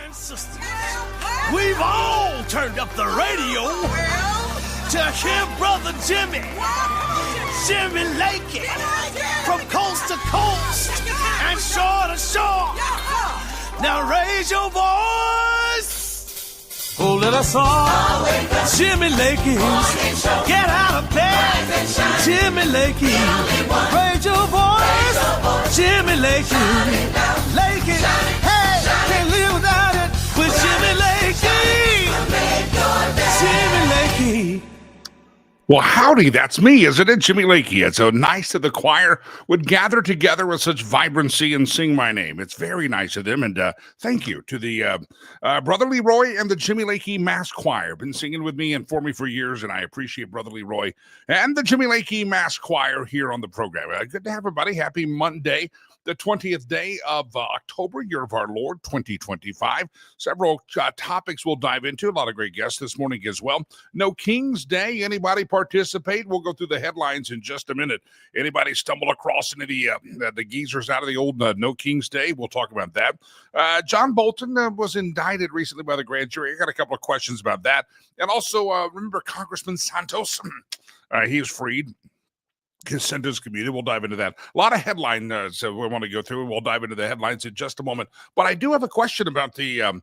And sisters, we've all turned up the radio to hear Brother Jimmy Lakey, from coast to coast and shore to shore. Now raise your voice, oh let us all, Jimmy Lakey, get out of bed, Jimmy Lakey, raise your voice, Jimmy Lakey, Lakey, hey, can't live without it with Jimmy Lakey, Jimmy Lakey. Well, howdy, that's me, isn't it? Jimmy Lakey. It's so nice that the choir would gather together with such vibrancy and sing my name. It's very nice of them, and thank you to the Brother Leroy and the Jimmy Lakey Mass Choir. Been singing with me and for me for years, and I appreciate Brother Leroy and the Jimmy Lakey Mass Choir here on the program. Good to have everybody. Happy Monday, the 20th day of October, year of our Lord, 2025. Several topics we'll dive into. A lot of great guests this morning as well. No King's Day. Anybody participate? We'll go through the headlines in just a minute. Anybody stumble across any of the geezers out of the old No King's Day? We'll talk about that. John Bolton was indicted recently by the grand jury. I got a couple of questions about that. And also, remember Congressman Santos? He was freed. His sentence commuted. We'll dive into that. A lot of headlines so we want to go through. We'll dive into the headlines in just a moment. But I do have a question about the,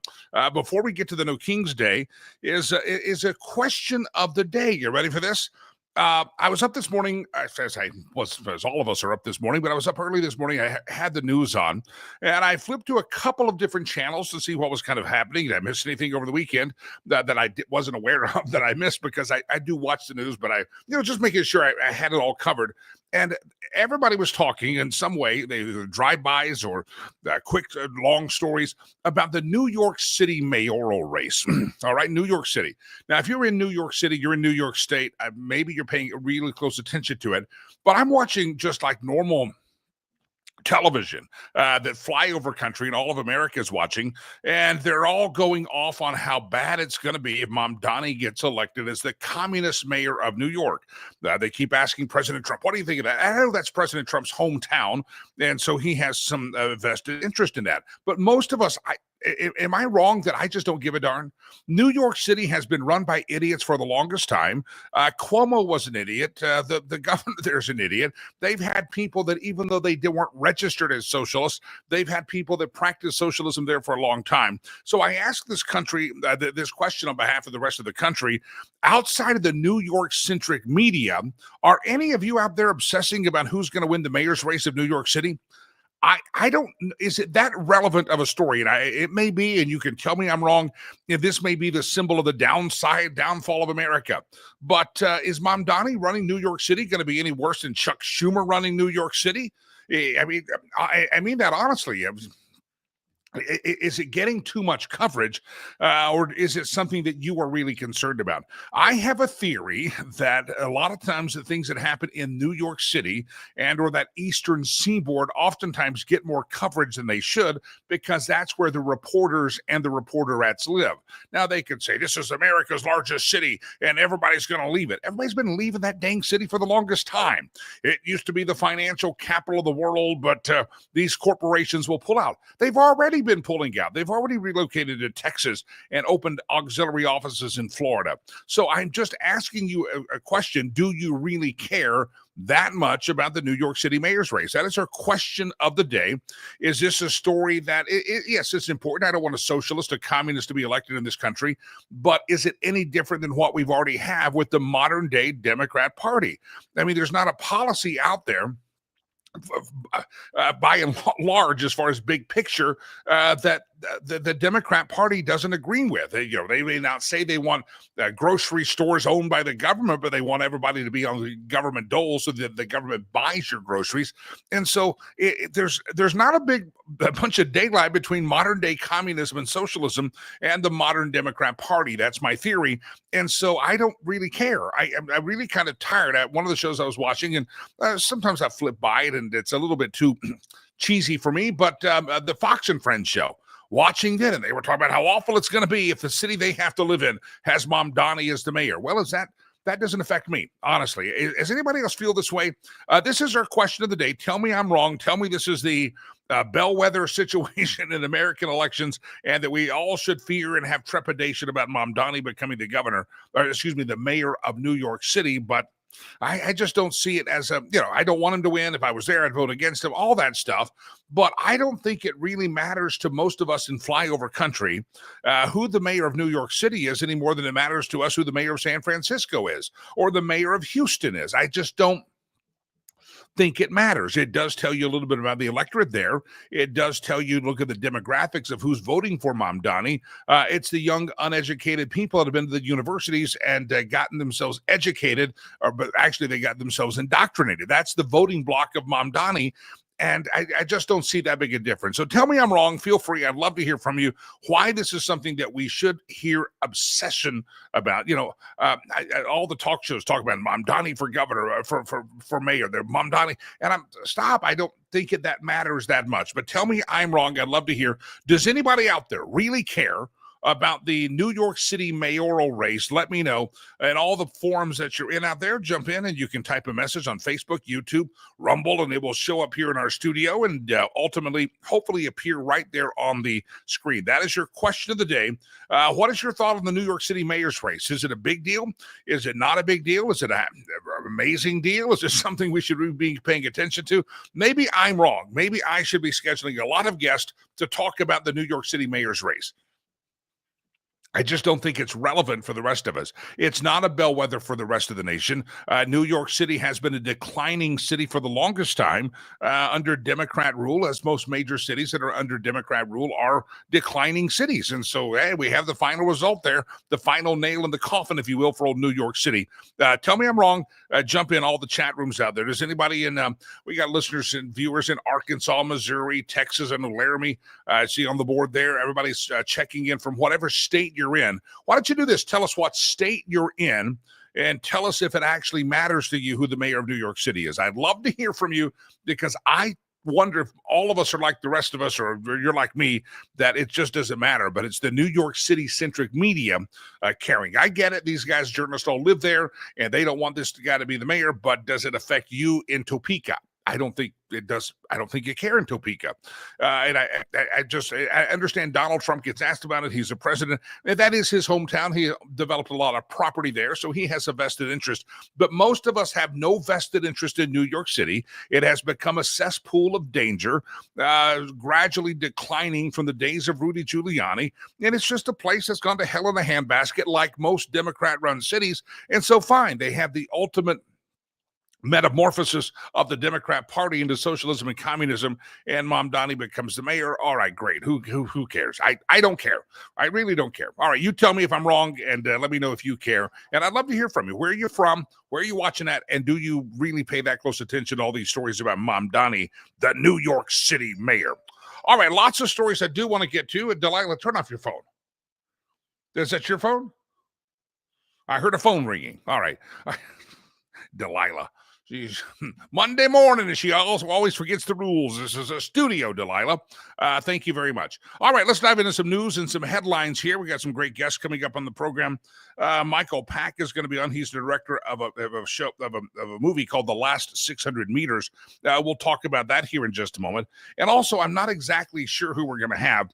before we get to the No King's Day, is a question of the day. You ready for this? I was up this morning, as all of us are up this morning, but I was up early this morning. I had the news on, and I flipped to a couple of different channels to see what was kind of happening. Did I miss anything over the weekend that I wasn't aware of that I missed? Because I do watch the news, but just making sure I had it all covered. And everybody was talking in some way, they drive-bys or quick, long stories about the New York City mayoral race. All right, New York City. Now, if you're in New York City, you're in New York State, maybe you're paying really close attention to it. But I'm watching just like normal television that flyover country and all of America is watching, and they're all going off on how bad it's going to be if Mamdani gets elected as the communist mayor of New York. They keep asking President Trump, what do you think of that? I know that's President Trump's hometown, and so he has some vested interest in that. But most of us, am I wrong that I just don't give a darn? New York City has been run by idiots for the longest time. Cuomo was an idiot. The governor there's an idiot. They've had people that, even though they weren't registered as socialists, they've had people that practice socialism there for a long time. So I ask this country this question on behalf of the rest of the country. Outside of the New York-centric media, are any of you out there obsessing about who's going to win the mayor's race of New York City? I don't, is it that relevant of a story? And it may be, and you can tell me I'm wrong, if this may be the symbol of the downfall of America. But is Mamdani running New York City going to be any worse than Chuck Schumer running New York City? I mean that honestly. Is it getting too much coverage, or is it something that you are really concerned about? I have a theory that a lot of times the things that happen in New York City and or that eastern seaboard oftentimes get more coverage than they should, because that's where the reporters and the reporterettes live. Now, they could say this is America's largest city and everybody's going to leave it. Everybody's been leaving that dang city for the longest time. It used to be the financial capital of the world, but these corporations will pull out. They've already been pulling out. They've already relocated to Texas and opened auxiliary offices in Florida. So I'm just asking you a question. Do you really care that much about the New York City mayor's race? That is our question of the day. Is this a story that, yes, it's important. I don't want a socialist, a communist to be elected in this country, but is it any different than what we've already have with the modern day Democrat Party? I mean, there's not a policy out there by and large, as far as big picture, that the Democrat Party doesn't agree with. They may not say they want grocery stores owned by the government, but they want everybody to be on the government dole so that the government buys your groceries. And so there's not a bunch of daylight between modern day communism and socialism and the modern Democrat Party. That's my theory. And so I don't really care. I'm really kind of tired. At one of the shows I was watching, and sometimes I flip by it and it's a little bit too cheesy for me, but the Fox and Friends show. Watching it, and they were talking about how awful it's going to be if the city they have to live in has Mamdani as the mayor. Well, that doesn't affect me, honestly. Does anybody else feel this way? This is our question of the day. Tell me I'm wrong. Tell me this is the bellwether situation in American elections, and that we all should fear and have trepidation about Mamdani becoming the mayor of New York City. But I just don't see it as I don't want him to win. If I was there, I'd vote against him, all that stuff. But I don't think it really matters to most of us in flyover country who the mayor of New York City is any more than it matters to us who the mayor of San Francisco is or the mayor of Houston is. I just don't think it matters. It does tell you a little bit about the electorate there. It does tell you, look at the demographics of who's voting for Mamdani. It's the young, uneducated people that have been to the universities and gotten themselves educated, but actually they got themselves indoctrinated. That's the voting block of Mamdani. And I just don't see that big a difference. So tell me I'm wrong. Feel free. I'd love to hear from you why this is something that we should hear obsession about. All the talk shows talk about Mamdani for governor, for mayor. They're Mamdani. And stop. I don't think that matters that much. But tell me I'm wrong. I'd love to hear. Does anybody out there really care about the New York City mayoral race? Let me know. And all the forums that you're in out there, jump in and you can type a message on Facebook, YouTube, Rumble, and it will show up here in our studio and ultimately, hopefully appear right there on the screen. That is your question of the day. What is your thought on the New York City mayor's race? Is it a big deal? Is it not a big deal? Is it an amazing deal? Is it something we should be paying attention to? Maybe I'm wrong. Maybe I should be scheduling a lot of guests to talk about the New York City mayor's race. I just don't think it's relevant for the rest of us. It's not a bellwether for the rest of the nation. New York City has been a declining city for the longest time under Democrat rule, as most major cities that are under Democrat rule are declining cities. And so we have the final result there, the final nail in the coffin, if you will, for old New York City. Tell me I'm wrong. Jump in all the chat rooms out there. Does anybody we got listeners and viewers in Arkansas, Missouri, Texas, and Laramie. I see on the board there, everybody's checking in from whatever state you're in. Why don't you do this? Tell us what state you're in and tell us if it actually matters to you who the mayor of New York City is. I'd love to hear from you, because I wonder if all of us are like the rest of us, or you're like me, that it just doesn't matter. But it's the New York City-centric media carrying. I get it. These guys, journalists, all live there, and they don't want this guy to be the mayor. But does it affect you in Topeka? I don't think it does. I don't think you care in Topeka. And I understand Donald Trump gets asked about it. He's a president. And that is his hometown. He developed a lot of property there, so he has a vested interest. But most of us have no vested interest in New York City. It has become a cesspool of danger, gradually declining from the days of Rudy Giuliani. And it's just a place that's gone to hell in a handbasket, like most Democrat-run cities. And so fine, they have the ultimate metamorphosis of the Democrat Party into socialism and communism, and Mamdani becomes the mayor. All right, great. Who cares? I don't care. I really don't care. All right, you tell me if I'm wrong, and let me know if you care. And I'd love to hear from you. Where are you from? Where are you watching at? And do you really pay that close attention to all these stories about Mamdani, the New York City mayor? All right, lots of stories I do want to get to. Delilah, turn off your phone. Is that your phone? I heard a phone ringing. All right. Delilah. She's Monday morning, and she also always forgets the rules. This is a studio, Delilah. Thank you very much. All right, let's dive into some news and some headlines here. We got some great guests coming up on the program. Michael Pack is going to be on. He's the director of a movie called The Last 600 Meters. We'll talk about that here in just a moment. And also, I'm not exactly sure who we're going to have.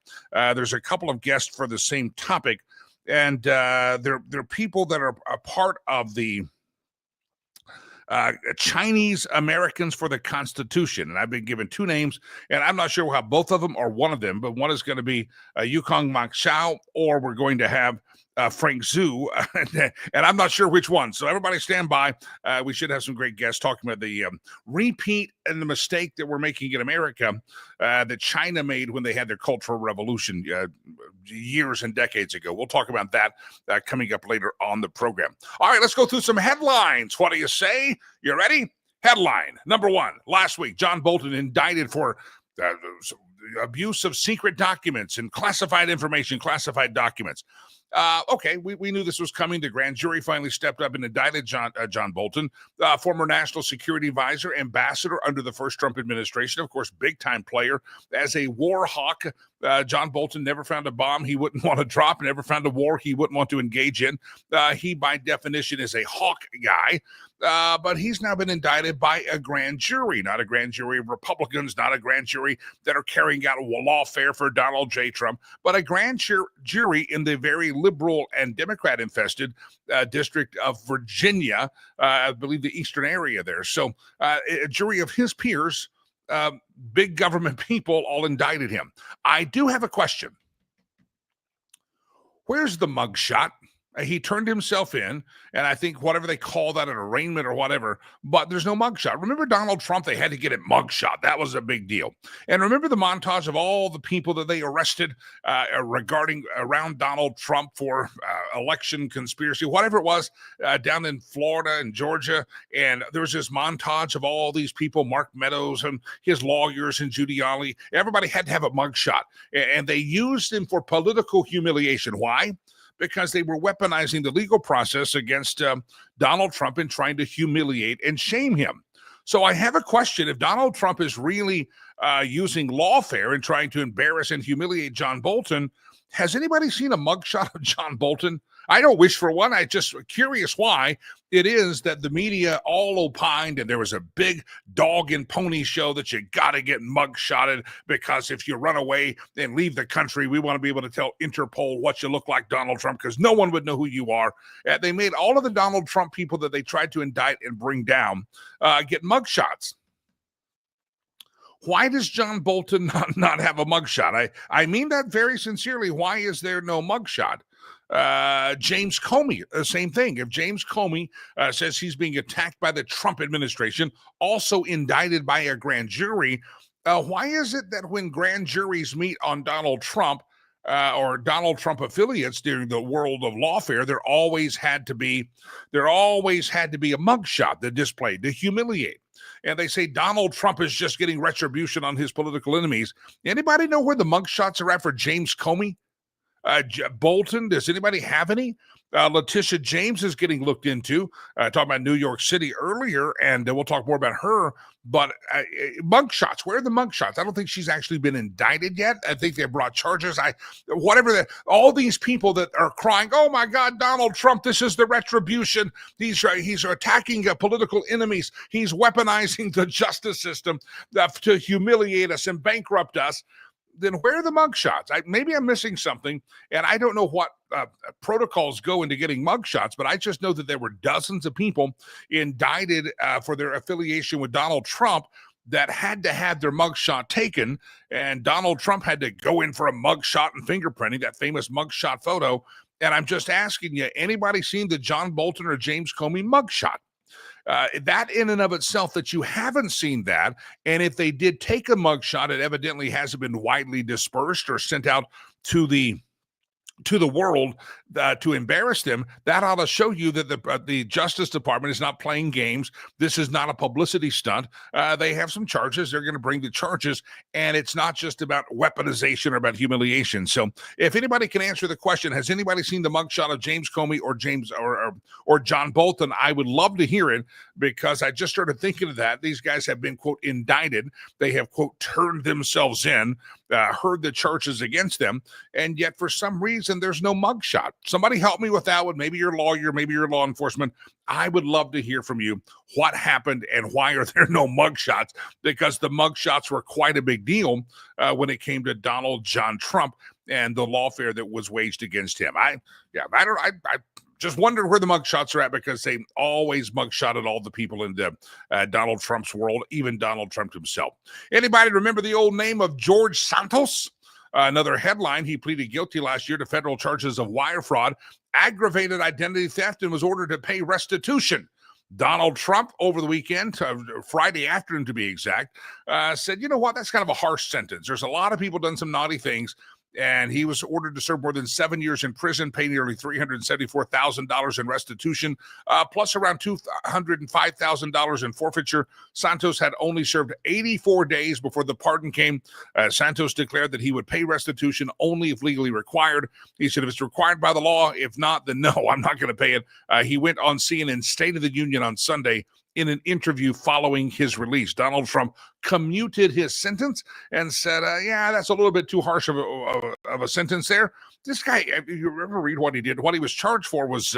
There's a couple of guests for the same topic, and they're people that are a part of the Chinese Americans for the Constitution. And I've been given two names, and I'm not sure how both of them or one of them, but one is going to be Yukong Mak Xiao, or we're going to have Frank Zhu, and I'm not sure which one. So everybody stand by. We should have some great guests talking about the repeat and the mistake that we're making in America that China made when they had their Cultural Revolution years and decades ago. We'll talk about that coming up later on the program. All right, let's go through some headlines. What do you say? You ready? Headline number one. Last week, John Bolton indicted for abuse of secret documents and classified information, classified documents. Okay, we knew this was coming. The grand jury finally stepped up and indicted John Bolton, former national security advisor, ambassador under the first Trump administration, of course, big-time player. As a war hawk, John Bolton never found a bomb he wouldn't want to drop, never found a war he wouldn't want to engage in. He, by definition, is a hawk guy. But he's now been indicted by a grand jury, not a grand jury of Republicans, not a grand jury that are carrying out lawfare for Donald J. Trump, but a grand jury in the very liberal and Democrat-infested district of Virginia, I believe the eastern area there. So a jury of his peers, big government people, all indicted him. I do have a question. Where's the mugshot? He turned himself in, and I think whatever they call that, an arraignment or whatever, but there's no mugshot. Remember Donald Trump? They had to get it mugshot. That was a big deal. And remember the montage of all the people that they arrested around Donald Trump for election conspiracy, whatever it was, down in Florida and Georgia. And there was this montage of all these people, Mark Meadows and his lawyers and Giuliani. Everybody had to have a mugshot, and they used him for political humiliation. Why? Because they were weaponizing the legal process against Donald Trump and trying to humiliate and shame him. So I have a question. If Donald Trump is really using lawfare and trying to embarrass and humiliate John Bolton, has anybody seen a mugshot of John Bolton? I don't wish for one. I'm just curious why it is that the media all opined, and there was a big dog and pony show that you got to get mugshotted because if you run away and leave the country, we want to be able to tell Interpol what you look like, Donald Trump, because no one would know who you are. They made all of the Donald Trump people that they tried to indict and bring down get mugshots. Why does John Bolton not have a mugshot? I mean that very sincerely. Why is there no mugshot? James Comey, the same thing. If James Comey says he's being attacked by the Trump administration, also indicted by a grand jury, why is it that when grand juries meet on Donald Trump or Donald Trump affiliates during the world of lawfare, there always had to be a mugshot that displayed to humiliate? And they say Donald Trump is just getting retribution on his political enemies. Anybody know where the mugshots are at for James Comey? Bolton, does anybody have any? Letitia James is getting looked into. Talking about New York City earlier, and we'll talk more about her. But mugshots, where are the mugshots? I don't think she's actually been indicted yet. I think they brought charges. All these people that are crying, "Oh my God, Donald Trump! This is the retribution. He's attacking political enemies. He's weaponizing the justice system to humiliate us and bankrupt us." Then where are the mugshots? Maybe I'm missing something, and I don't know what protocols go into getting mugshots, but I just know that there were dozens of people indicted for their affiliation with Donald Trump that had to have their mugshot taken, and Donald Trump had to go in for a mugshot and fingerprinting, that famous mugshot photo. And I'm just asking you, anybody seen the John Bolton or James Comey mugshot? That in and of itself, that you haven't seen that, and if they did take a mugshot, it evidently hasn't been widely dispersed or sent out to the world to embarrass them. That ought to show you that the Justice Department is not playing games. This is not a publicity stunt. They have some charges. They're going to bring the charges, and it's not just about weaponization or about humiliation. So if anybody can answer the question, has anybody seen the mugshot of James Comey or James or John Bolton? I would love to hear it, because I just started thinking of that. These guys have been, quote, indicted. They have, quote, turned themselves in, heard the charges against them, and yet for some reason there's no mugshot. Somebody help me with that one. Maybe you're a lawyer, maybe you're law enforcement. I would love to hear from you what happened and why are there no mugshots, because the mugshots were quite a big deal when it came to Donald John Trump and the lawfare that was waged against him. I just wondered where the mugshots are at, because they always mugshotted all the people in Donald Trump's world, even Donald Trump himself. Anybody remember the old name of George Santos? Another headline: he pleaded guilty last year to federal charges of wire fraud, aggravated identity theft, and was ordered to pay restitution. Donald Trump, over the weekend, Friday afternoon to be exact, said, you know what, that's kind of a harsh sentence. There's a lot of people done some naughty things, and he was ordered to serve more than 7 years in prison, pay nearly $374,000 in restitution, plus around $205,000 in forfeiture. Santos had only served 84 days before the pardon came. Santos declared that he would pay restitution only if legally required. He said, if it's required by the law, if not, then no, I'm not going to pay it. He went on CNN State of the Union on Sunday in an interview following his release. Donald Trump commuted his sentence and said, yeah, that's a little bit too harsh of a sentence there. This guy, if you ever read what he did, what he was charged for was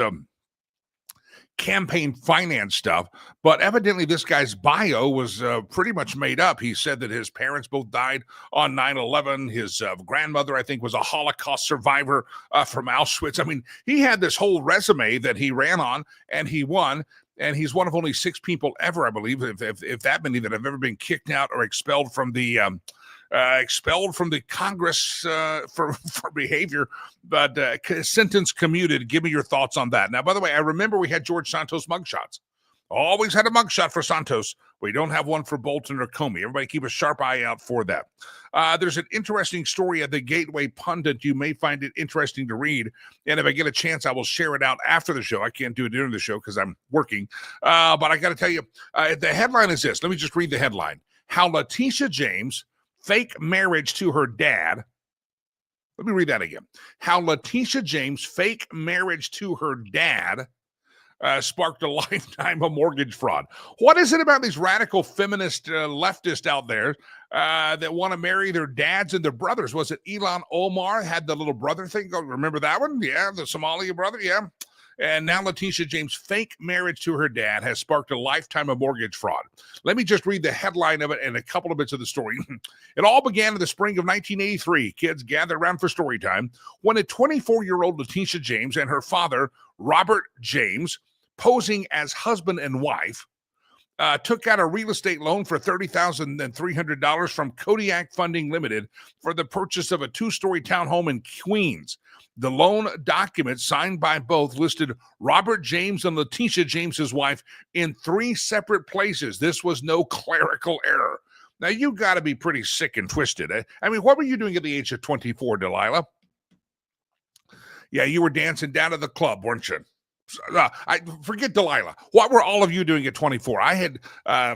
campaign finance stuff, but evidently this guy's bio was pretty much made up. He said that his parents both died on 9/11. His grandmother, I think, was a Holocaust survivor from Auschwitz. I mean, he had this whole resume that he ran on, and he won. And he's one of only 6 people ever, I believe, if that many, that have ever been kicked out or expelled from the Congress for behavior, but sentence commuted. Give me your thoughts on that. Now, by the way, I remember we had George Santos mugshots. Always had a mugshot for Santos. We don't have one for Bolton or Comey. Everybody keep a sharp eye out for that. There's an interesting story at the Gateway Pundit. You may find it interesting to read. And if I get a chance, I will share it out after the show. I can't do it during the show because I'm working. But I got to tell you, the headline is this. Let me just read the headline. How Letitia James fake marriage to her dad. Let me read that again. How Letitia James fake marriage to her dad sparked a lifetime of mortgage fraud. What is it about these radical feminist leftists out there that want to marry their dads and their brothers? Was it Ilhan Omar had the little brother thing? Remember that one? Yeah, the Somalia brother. Yeah. And now Letitia James' fake marriage to her dad has sparked a lifetime of mortgage fraud. Let me just read the headline of it and a couple of bits of the story. It all began in the spring of 1983. Kids gathered around for story time when a 24-year-old Letitia James and her father, Robert James, posing as husband and wife, took out a real estate loan for $30,300 from Kodiak Funding Limited for the purchase of a 2-story townhome in Queens. The loan documents signed by both listed Robert James and Letitia James's wife in 3 separate places. This was no clerical error. Now, you got to be pretty sick and twisted. I mean, what were you doing at the age of 24, Delilah? Yeah, you were dancing down at the club, weren't you? I forget Delilah. What were all of you doing at 24? I had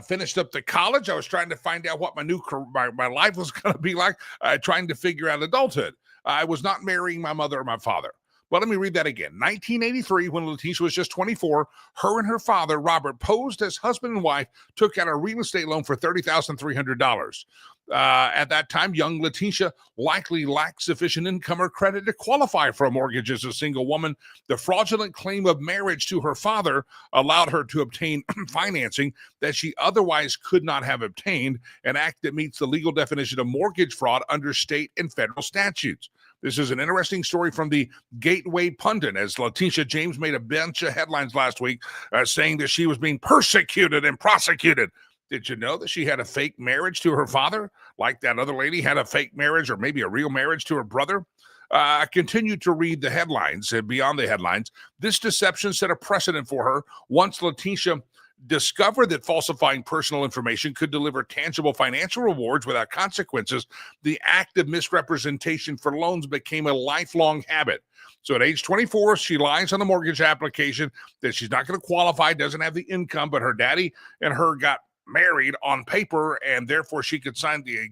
finished up the college. I was trying to find out what my life was going to be like, trying to figure out adulthood. I was not marrying my mother or my father. But let me read that again. 1983, when Letitia was just 24, her and her father, Robert, posed as husband and wife, took out a real estate loan for $30,300. At that time, young Letitia likely lacked sufficient income or credit to qualify for a mortgage as a single woman. The fraudulent claim of marriage to her father allowed her to obtain financing that she otherwise could not have obtained, an act that meets the legal definition of mortgage fraud under state and federal statutes. This is an interesting story from the Gateway Pundit, as Letitia James made a bunch of headlines last week saying that she was being persecuted and prosecuted. Did you know that she had a fake marriage to her father, like that other lady had a fake marriage or maybe a real marriage to her brother? I continued to read the headlines, and beyond the headlines, this deception set a precedent for her. Once Letitia discovered that falsifying personal information could deliver tangible financial rewards without consequences, the act of misrepresentation for loans became a lifelong habit. So at age 24, she lies on the mortgage application that she's not going to qualify, doesn't have the income, but her daddy and her got married on paper, and therefore she could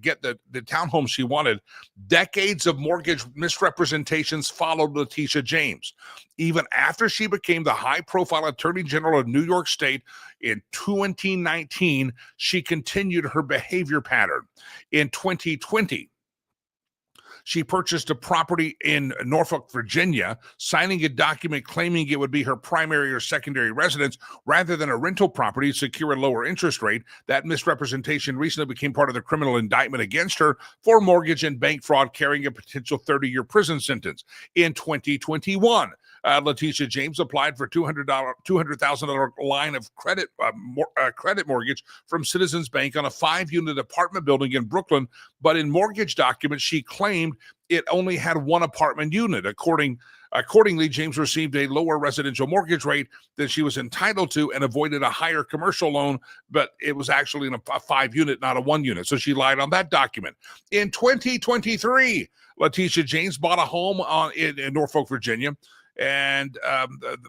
get the townhome she wanted. Decades of mortgage misrepresentations followed Letitia James. Even after she became the high-profile Attorney General of New York State in 2019, she continued her behavior pattern. In 2020, she purchased a property in Norfolk, Virginia, signing a document claiming it would be her primary or secondary residence rather than a rental property to secure a lower interest rate. That misrepresentation recently became part of the criminal indictment against her for mortgage and bank fraud, carrying a potential 30-year prison sentence. In 2021, Letitia James applied for $200,000 line of credit mortgage from Citizens Bank on a 5-unit apartment building in Brooklyn, but in mortgage documents, she claimed it only had one apartment unit. Accordingly, James received a lower residential mortgage rate than she was entitled to and avoided a higher commercial loan, but it was actually in a 5-unit, not a 1-unit. So she lied on that document. In 2023, Letitia James bought a home in Norfolk, Virginia. And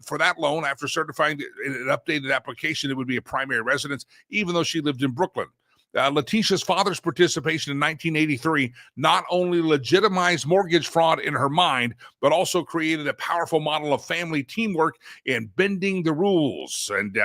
for that loan, after certifying an updated application, it would be a primary residence, even though she lived in Brooklyn. Letitia's father's participation in 1983 not only legitimized mortgage fraud in her mind, but also created a powerful model of family teamwork in bending the rules. And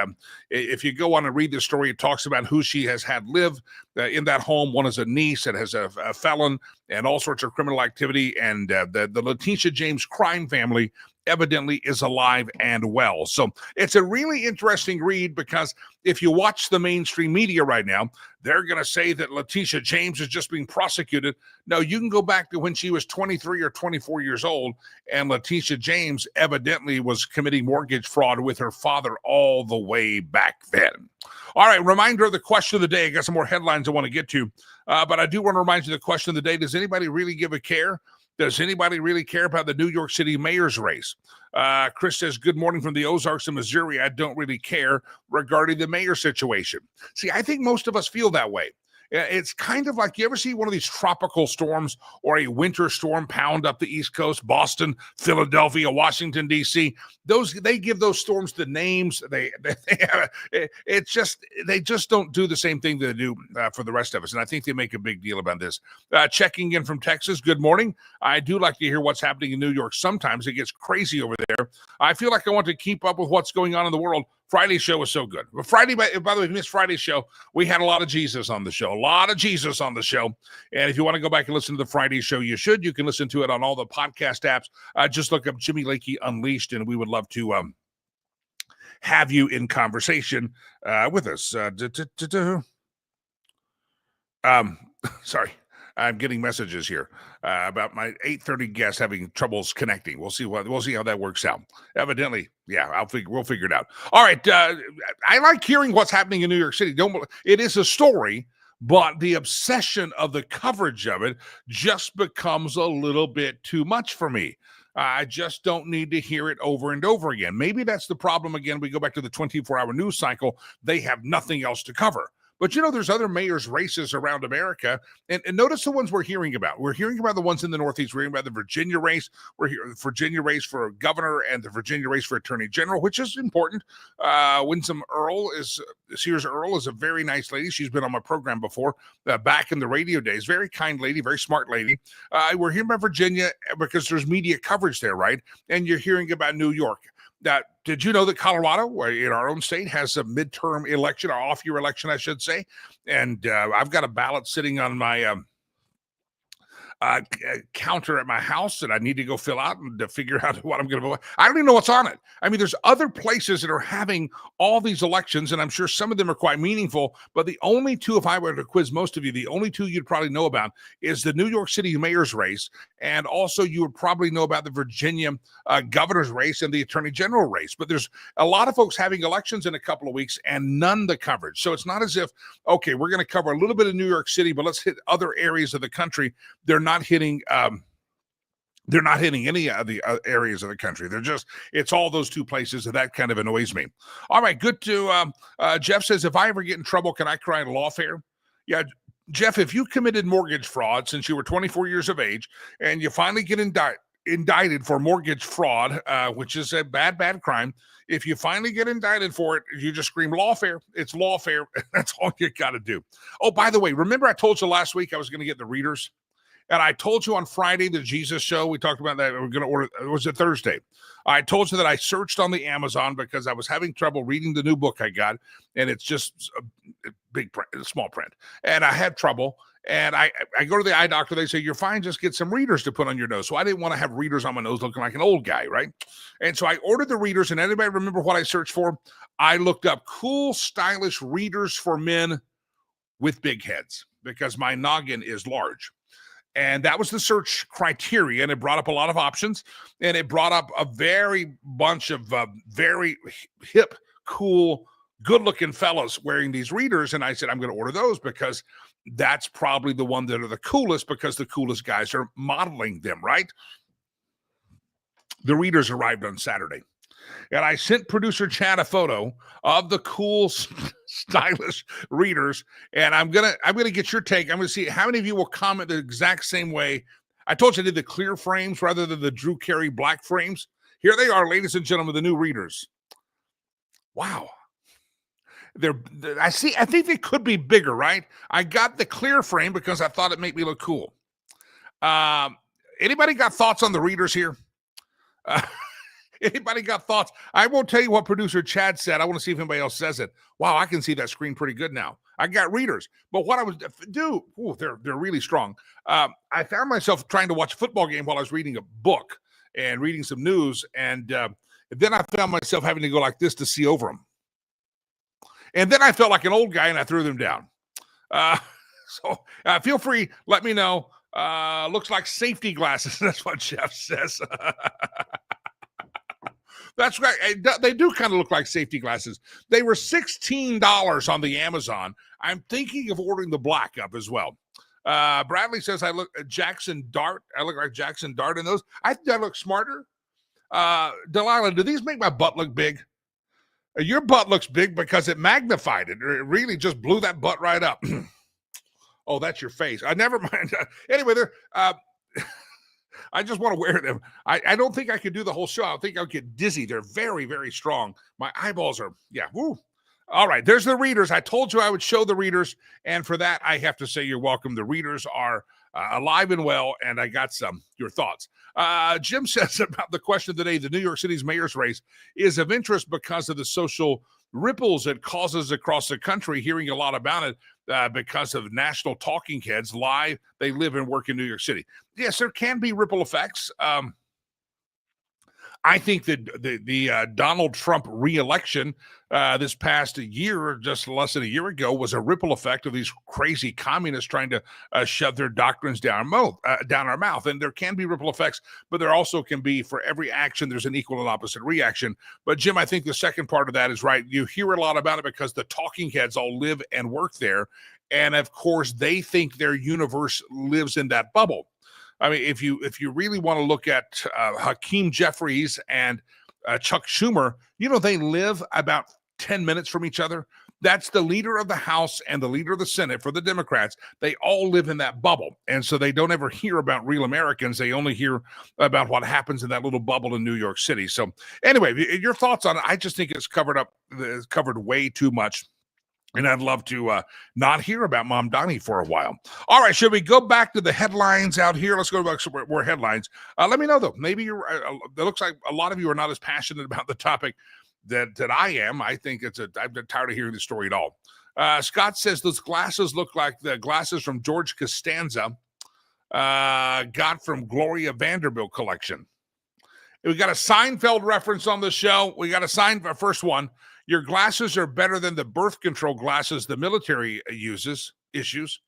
if you go on and read the story, it talks about who she has had live in that home. One is a niece that has a felon and all sorts of criminal activity. And the Letitia James crime family evidently is alive and well. So it's a really interesting read, because if you watch the mainstream media right now, they're going to say that Letitia James is just being prosecuted. No, you can go back to when she was 23 or 24 years old, and Letitia James evidently was committing mortgage fraud with her father all the way back then. All right, reminder of the question of the day. I got some more headlines I want to get to, but I do want to remind you the question of the day. Does anybody really give a care? Does anybody really care about the New York City mayor's race? Chris says, good morning from the Ozarks of Missouri. I don't really care regarding the mayor situation. See, I think most of us feel that way. It's kind of like, you ever see one of these tropical storms or a winter storm pound up the East Coast, Boston, Philadelphia, Washington, D.C.? They give those storms the names. They just don't do the same thing they do for the rest of us. And I think they make a big deal about this. Checking in from Texas. Good morning. I do like to hear what's happening in New York. Sometimes it gets crazy over there. I feel like I want to keep up with what's going on in the world. Friday's show was so good. Friday, by the way, if you missed Friday's show, we had a lot of Jesus on the show. And if you want to go back and listen to the Friday show, you should. You can listen to it on all the podcast apps. Just look up Jimmy Lakey Unleashed, and we would love to have you in conversation with us. Sorry. I'm getting messages here about my 8:30 guest having troubles connecting. We'll see how that works out. Evidently, yeah, we'll figure it out. All right, I like hearing what's happening in New York City. It is a story, but the obsession of the coverage of it just becomes a little bit too much for me. I just don't need to hear it over and over again. Maybe that's the problem. Again, we go back to the 24-hour news cycle. They have nothing else to cover. But, there's other mayors' races around America. And notice the ones we're hearing about. We're hearing about the ones in the Northeast. We're hearing about the Virginia race. We're hearing the Virginia race for governor and the Virginia race for attorney general, which is important. Sears Earle is a very nice lady. She's been on my program before, back in the radio days. Very kind lady, very smart lady. We're hearing about Virginia because there's media coverage there, right? And you're hearing about New York. Did you know that Colorado, in our own state, has a midterm election, or off-year election, I should say? And I've got a ballot sitting on my counter at my house that I need to go fill out and to figure out what I'm going to vote. I don't even know what's on it. I mean, there's other places that are having all these elections, and I'm sure some of them are quite meaningful, but the only two, if I were to quiz most of you, the only two you'd probably know about is the New York City mayor's race, and also you would probably know about the Virginia governor's race and the attorney general race. But there's a lot of folks having elections in a couple of weeks and none the coverage. So it's not as if, okay, we're going to cover a little bit of New York City, but let's hit other areas of the country. They're not hitting They're not hitting any of the areas of the country. It's all those two places, and that kind of annoys me. All right, good to, Jeff says, if I ever get in trouble, can I cry in lawfare? Yeah, Jeff, if you committed mortgage fraud since you were 24 years of age, and you finally get indicted for mortgage fraud, which is a bad crime, if you finally get indicted for it, you just scream lawfare. It's lawfare. That's all you got to do. Oh, by the way, remember I told you last week I was going to get the readers? And I told you on Friday, the Jesus show, we talked about that. We're going to order, it was a Thursday. I told you that I searched on the Amazon because I was having trouble reading the new book I got. And it's just a big print, small print. And I had trouble. And I go to the eye doctor. They say, you're fine. Just get some readers to put on your nose. So I didn't want to have readers on my nose looking like an old guy, right? And so I ordered the readers. And anybody remember what I searched for? I looked up cool, stylish readers for men with big heads because my noggin is large. And that was the search criteria, and it brought up a lot of options, and it brought up a very bunch of very hip, cool, good-looking fellas wearing these readers, and I said, I'm going to order those because that's probably the one that are the coolest because the coolest guys are modeling them, right? The readers arrived on Saturday. And I sent producer Chad a photo of the cool, stylish readers. And I'm gonna get your take. I'm gonna see how many of you will comment the exact same way. I told you I did the clear frames rather than the Drew Carey black frames. Here they are, ladies and gentlemen, the new readers. Wow. I think they could be bigger, right? I got the clear frame because I thought it made me look cool. Anybody got thoughts on the readers here? Anybody got thoughts? I won't tell you what producer Chad said. I want to see if anybody else says it. Wow, I can see that screen pretty good now. I got readers. But what I would do, they're really strong. I found myself trying to watch a football game while I was reading a book and reading some news. And then I found myself having to go like this to see over them. And then I felt like an old guy and I threw them down. So feel free. Let me know. Looks like safety glasses. That's what Jeff says. That's right. They do kind of look like safety glasses. They were $16 on the Amazon. I'm thinking of ordering the black up as well. Bradley says I look Jackson Dart. I look like Jackson Dart in those. I think I look smarter. Delilah, do these make my butt look big? Your butt looks big because it magnified it. It really just blew that butt right up. Oh, that's your face. Never mind. Anyway, I just want to wear them. I don't think I could do the whole show. I think I'll get dizzy. They're very, very strong. My eyeballs are, woo. All right, there's the readers. I told you I would show the readers, and for that, I have to say you're welcome. The readers are alive and well, and I got your thoughts. Jim says about the question of the day, the New York City's mayor's race is of interest because of the social ripples it causes across the country, hearing a lot about it because of national talking heads they live and work in New York City. Yes, there can be ripple effects. I think that the Donald Trump reelection this past year, just less than a year ago, was a ripple effect of these crazy communists trying to shove their doctrines down our mouth. And there can be ripple effects, but there also can be, for every action, there's an equal and opposite reaction. But Jim, I think the second part of that is right. You hear a lot about it because the talking heads all live and work there. And of course, they think their universe lives in that bubble. I mean, if you really want to look at Hakeem Jeffries and Chuck Schumer, they live about 10 minutes from each other. That's the leader of the House and the leader of the Senate for the Democrats. They all live in that bubble. And so they don't ever hear about real Americans. They only hear about what happens in that little bubble in New York City. So anyway, your thoughts on it? I just think it's covered way too much. And I'd love to not hear about Mom Donnie for a while. All right, should we go back to the headlines out here? Let's go back to more headlines. Let me know, though. Maybe it looks like a lot of you are not as passionate about the topic that I am. I think I'm tired of hearing the story at all. Scott says those glasses look like the glasses from George Costanza got from Gloria Vanderbilt collection. We got a Seinfeld reference on the show. We got a first one. Your glasses are better than the birth control glasses the military issues.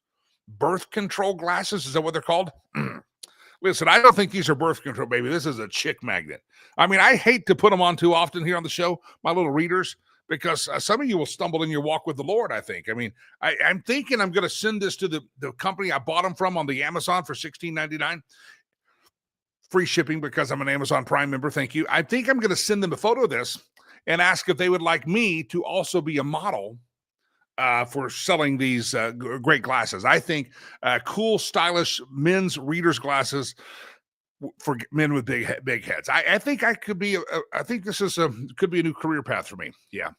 Birth control glasses, is that what they're called? Listen, I don't think these are birth control, baby. This is a chick magnet. I mean, I hate to put them on too often here on the show, my little readers, because some of you will stumble in your walk with the Lord, I think. I mean, I'm thinking I'm going to send this to the company I bought them from on the Amazon for $16.99. free shipping because I'm an Amazon Prime member. Thank you. I think I'm going to send them a photo of this and ask if they would like me to also be a model for selling these great glasses. I think cool, stylish men's readers glasses for men with big heads. I think I could be. I think this is could be a new career path for me. Yeah.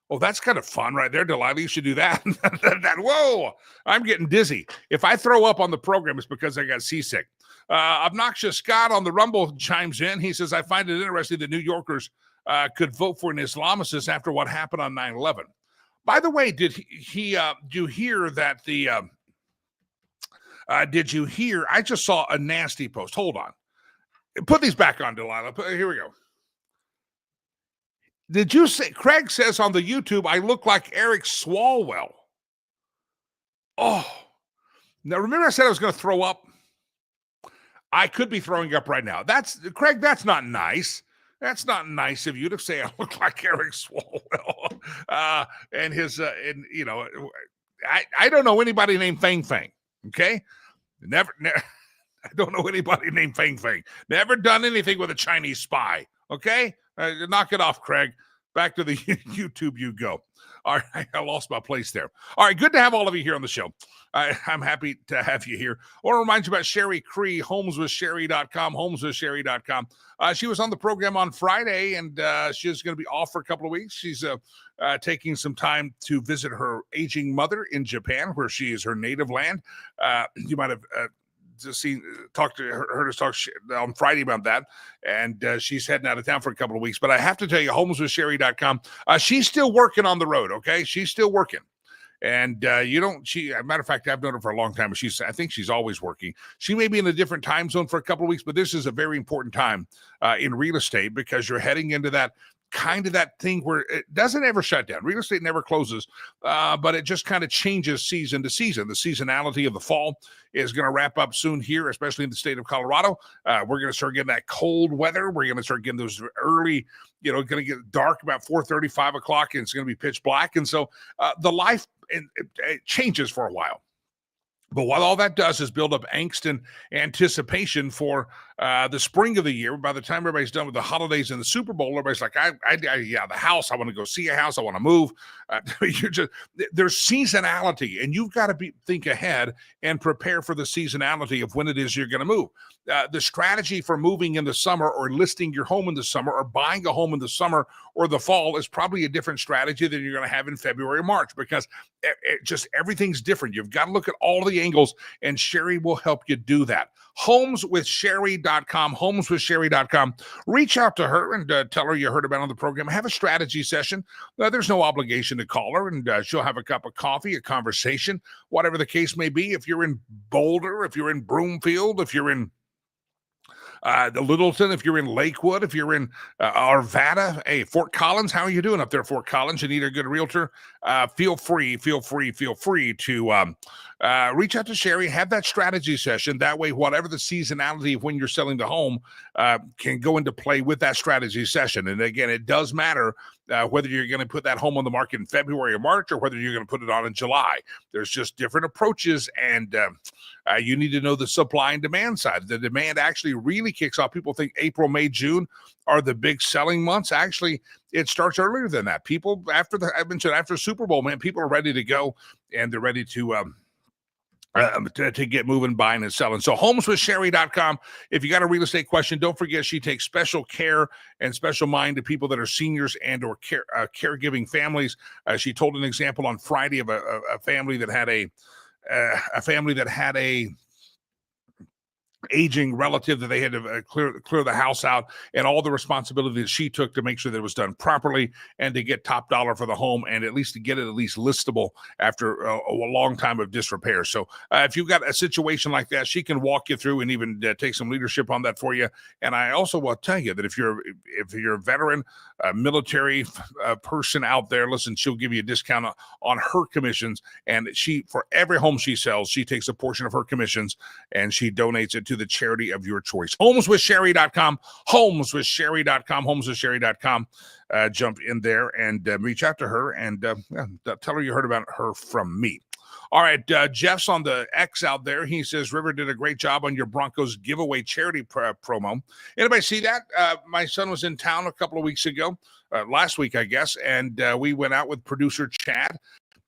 Oh, that's kind of fun right there, Delilah. You should do that. Whoa, I'm getting dizzy. If I throw up on the program, it's because I got seasick. Obnoxious Scott on the Rumble chimes in. He says, I find it interesting that New Yorkers could vote for an Islamicist after what happened on 9/11. By the way, did you hear that did you hear? I just saw a nasty post. Hold on. Put these back on, Delilah. Here we go. Did you say, Craig says on the YouTube, I look like Eric Swalwell. Oh, now remember I said I was going to throw up? I could be throwing up right now. Craig, that's not nice. That's not nice of you to say I look like Eric Swalwell. And I don't know anybody named Fang Fang. Okay. Never I don't know anybody named Fang Fang. Never done anything with a Chinese spy. Okay? Knock it off, Craig. Back to the YouTube you go. All right, I lost my place there. All right, good to have all of you here on the show. I'm happy to have you here. I want to remind you about Sherry Cree, homeswithsherry.com, homeswithsherry.com. She was on the program on Friday, and she's going to be off for a couple of weeks. She's taking some time to visit her aging mother in Japan, where she is her native land. You might have heard us talk on Friday about that, and she's heading out of town for a couple of weeks. But I have to tell you, homeswithsherry.com, she's still working on the road. Okay, she's still working, and as a matter of fact, I've known her for a long time, but I think she's always working. She may be in a different time zone for a couple of weeks, but this is a very important time in real estate, because you're heading into that thing where it doesn't ever shut down. Real estate never closes, but it just kind of changes season to season. The seasonality of the fall is going to wrap up soon here, especially in the state of Colorado. We're going to start getting that cold weather. We're going to start getting those early, going to get dark about 4:30, 5 o'clock, and it's going to be pitch black. And so the life it changes for a while. But what all that does is build up angst and anticipation for the spring of the year. By the time everybody's done with the holidays and the Super Bowl, everybody's like, the house. I want to go see a house. I want to move. There's seasonality, and you've got to think ahead and prepare for the seasonality of when it is you're going to move. The strategy for moving in the summer, or listing your home in the summer, or buying a home in the summer or the fall is probably a different strategy than you're going to have in February or March, because everything's different. You've got to look at all the angles, and Sherry will help you do that. Homeswithsherry.com, homeswithsherry.com. Reach out to her and tell her you heard about on the program. Have a strategy session. There's no obligation to call her, and she'll have a cup of coffee, a conversation, whatever the case may be. If you're in Boulder, if you're in Broomfield, if you're in the Littleton, if you're in Lakewood, if you're in Arvada, hey, Fort Collins, how are you doing up there, Fort Collins? You need a good realtor? Feel free to reach out to Sherry, have that strategy session. That way, whatever the seasonality of when you're selling the home can go into play with that strategy session. And again, it does matter whether you're going to put that home on the market in February or March, or whether you're going to put it on in July. There's just different approaches, and you need to know the supply and demand side. The demand actually really kicks off. People think April, May, June are the big selling months. Actually, it starts earlier than that. People, after Super Bowl, man, people are ready to go, and they're ready to get moving, buying, and selling. So homeswithsherry.com. If you got a real estate question, don't forget she takes special care and special mind to people that are seniors and or caregiving families. She told an example on Friday of a family that had a aging relative that they had to clear the house out, and all the responsibility that she took to make sure that it was done properly, and to get top dollar for the home, and at least to get it listable after a long time of disrepair. So if you've got a situation like that, she can walk you through and even take some leadership on that for you. And I also will tell you that if you're a veteran, military person out there, listen, she'll give you a discount on her commissions, and for every home she sells, she takes a portion of her commissions and she donates it to the charity of your choice. Homeswithsherry.com, homeswithsherry.com, homeswithsherry.com. Jump in there and reach out to her, and tell her you heard about her from me. All right, Jeff's on the X out there. He says, River did a great job on your Broncos giveaway charity promo. Anybody see that? My son was in town a couple of weeks ago, last week, I guess, and we went out with producer Chad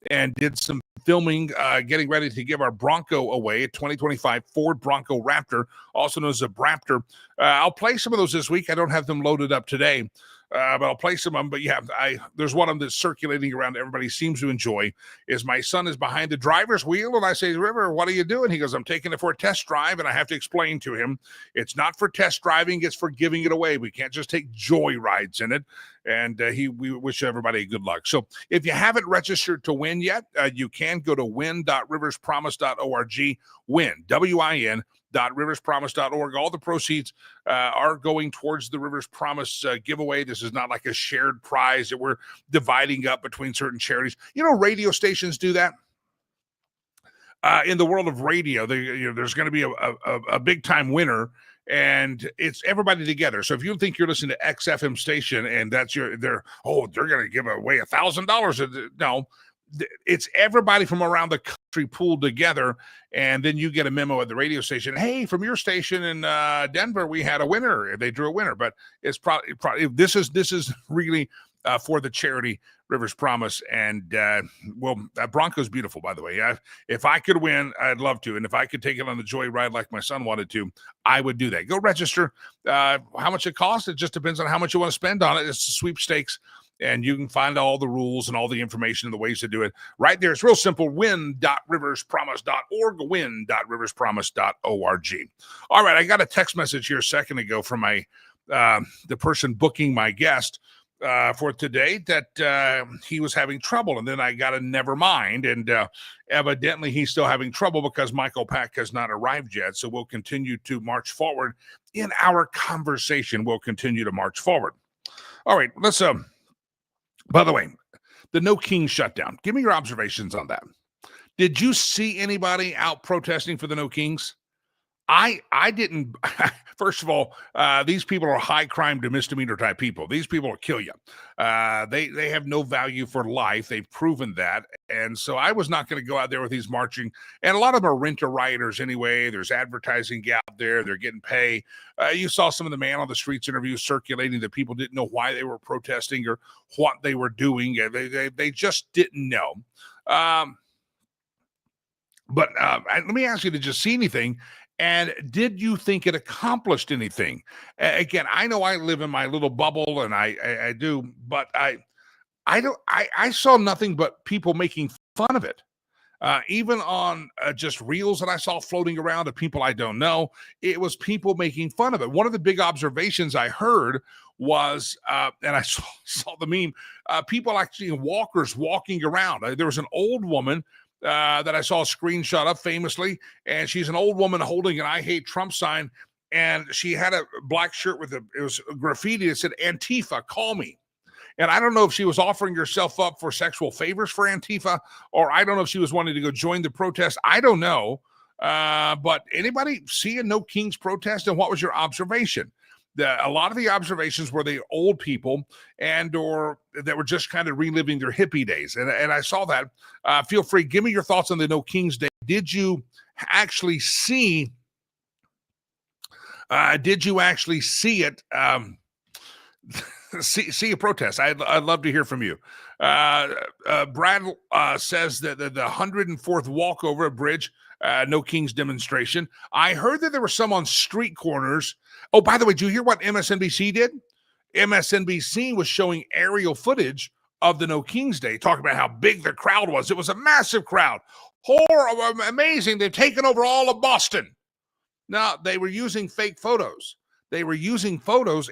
and did some filming, getting ready to give our Bronco away, a 2025 Ford Bronco Raptor, also known as a Braptor. I'll play some of those this week. I don't have them loaded up today. But I'll play some of them. But yeah, there's one of them that's circulating around. Everybody seems to enjoy. Is my son is behind the driver's wheel, and I say, River, what are you doing? He goes, I'm taking it for a test drive, and I have to explain to him, it's not for test driving, it's for giving it away. We can't just take joy rides in it. And we wish everybody good luck. So if you haven't registered to win yet, you can go to win.riverspromise.org. Win, W-I-N. riverspromise.org. All the proceeds are going towards the Rivers Promise giveaway. This is not like a shared prize that we're dividing up between certain charities. You know, radio stations do that. In the world of radio, there's going to be a big time winner, and it's everybody together. So if you think you're listening to XFM station and that's they're going to give away $1,000. No. It's everybody from around the country pooled together, and then you get a memo at the radio station. Hey, from your station in Denver, we had a winner. They drew a winner, but it's probably this is really for the charity Rivers Promise. And Bronco's beautiful, by the way. If I could win, I'd love to, and if I could take it on the joy ride like my son wanted to, I would do that. Go register. How much it costs? It just depends on how much you want to spend on it. It's sweepstakes. And you can find all the rules and all the information and the ways to do it right there. It's real simple. win.riverspromise.org, win.riverspromise.org. All right, I got a text message here a second ago from the person booking my guest for today that he was having trouble. And then I got a never mind. And evidently he's still having trouble because Michael Pack has not arrived yet. So we'll continue to march forward in our conversation. We'll continue to march forward. All right, let's by the way, the No King shutdown. Give me your observations on that. Did you see anybody out protesting for the No Kings? I didn't. First of all, these people are high crime to misdemeanor type people. These people will kill you. They have no value for life. They've proven that. And so I was not going to go out there with these marching. And a lot of them are rent-a-rioters anyway. There's advertising out there. They're getting pay. You saw some of the man on the streets interviews circulating that people didn't know why they were protesting or what they were doing. They just didn't know. But let me ask you, did you see anything? And did you think it accomplished anything? Again, I know I live in my little bubble, and I do, but I saw nothing but people making fun of it. Even on just reels that I saw floating around of people I don't know, it was people making fun of it. One of the big observations I heard was, and I saw the meme, people actually in walkers walking around. There was an old woman that I saw a screenshot of famously, and she's an old woman holding an I Hate Trump sign, and she had a black shirt with it was graffiti that said, Antifa, call me. And I don't know if she was offering herself up for sexual favors for Antifa, or I don't know if she was wanting to go join the protest. I don't know. But anybody see a No Kings protest, and what was your observation? A lot of the observations were the old people or that were just kind of reliving their hippie days. And I saw that. Feel free. Give me your thoughts on the No Kings Day. Did you actually see it? See a protest? I'd love to hear from you. Brad says that the 104th walkover bridge, No Kings demonstration. I heard that there were some on street corners. Oh, by the way, did you hear what MSNBC did? MSNBC was showing aerial footage of the No Kings Day, talking about how big the crowd was. It was a massive crowd. Horrible, amazing. They've taken over all of Boston. Now, they were using fake photos. They were using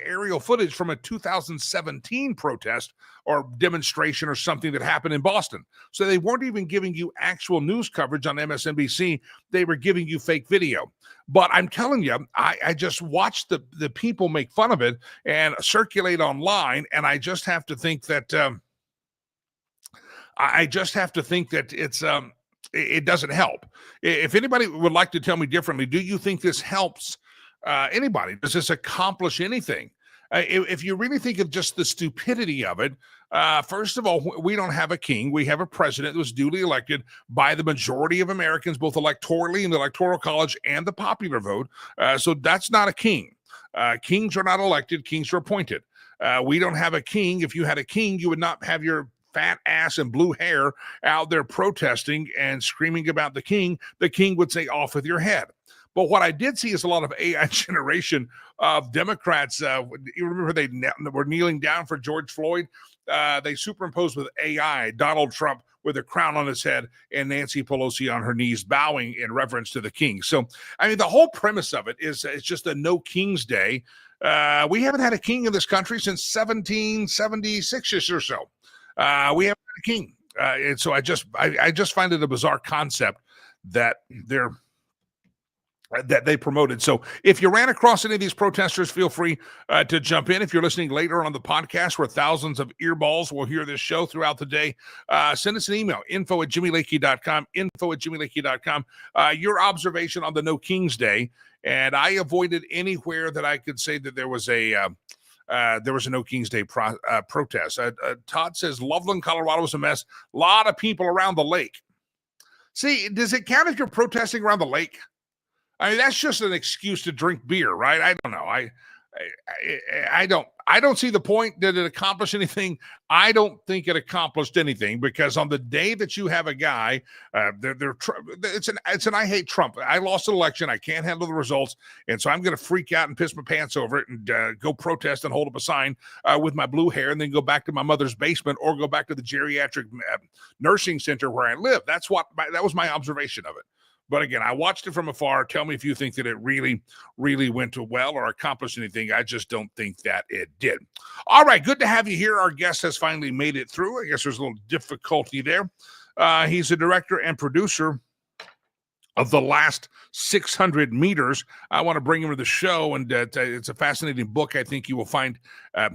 aerial footage from a 2017 protest or demonstration or something that happened in Boston. So they weren't even giving you actual news coverage on MSNBC. They were giving you fake video. But I'm telling you, I just watched the people make fun of it and circulate online, and I just have to think that it doesn't help. If anybody would like to tell me differently, do you think this helps anybody? Does this accomplish anything? If you really think of just the stupidity of it, First of all, we don't have a king. We have a president that was duly elected by the majority of Americans, both electorally in the Electoral College and the popular vote. So that's not a king. Kings are not elected. Kings are appointed. We don't have a king. If you had a king, you would not have your fat ass and blue hair out there protesting and screaming about the king. The king would say, off with your head. But what I did see is a lot of AI generation of Democrats. You remember they were kneeling down for George Floyd? They superimposed with AI Donald Trump with a crown on his head and Nancy Pelosi on her knees bowing in reverence to the king. So, I mean, the whole premise of it is it's just a no King's Day. We haven't had a king in this country since 1776 or so. We haven't had a king. And so I just find it a bizarre concept that they promoted. So if you ran across any of these protesters, feel free to jump in. If you're listening later on the podcast where thousands of earballs will hear this show throughout the day, send us an email, info@jimmylakey.com, info@jimmylakey.com. Your observation on the No King's Day. And I avoided anywhere that I could say that there was a No King's Day protest. Todd says Loveland, Colorado was a mess. A lot of people around the lake. See, does it count if you're protesting around the lake? I mean, that's just an excuse to drink beer, right? I don't know. I don't see the point. Did it accomplish anything? I don't think it accomplished anything, because on the day that you have a guy, it's an I hate Trump. I lost an election. I can't handle the results, and so I'm going to freak out and piss my pants over it and go protest and hold up a sign with my blue hair, and then go back to my mother's basement or go back to the geriatric nursing center where I live. That was my observation of it. But again, I watched it from afar. Tell me if you think that it really, really went well or accomplished anything. I just don't think that it did. All right, good to have you here. Our guest has finally made it through. I guess there's a little difficulty there. He's the director and producer of The Last 600 Meters. I want to bring him to the show, and it's a fascinating book. I think you will find a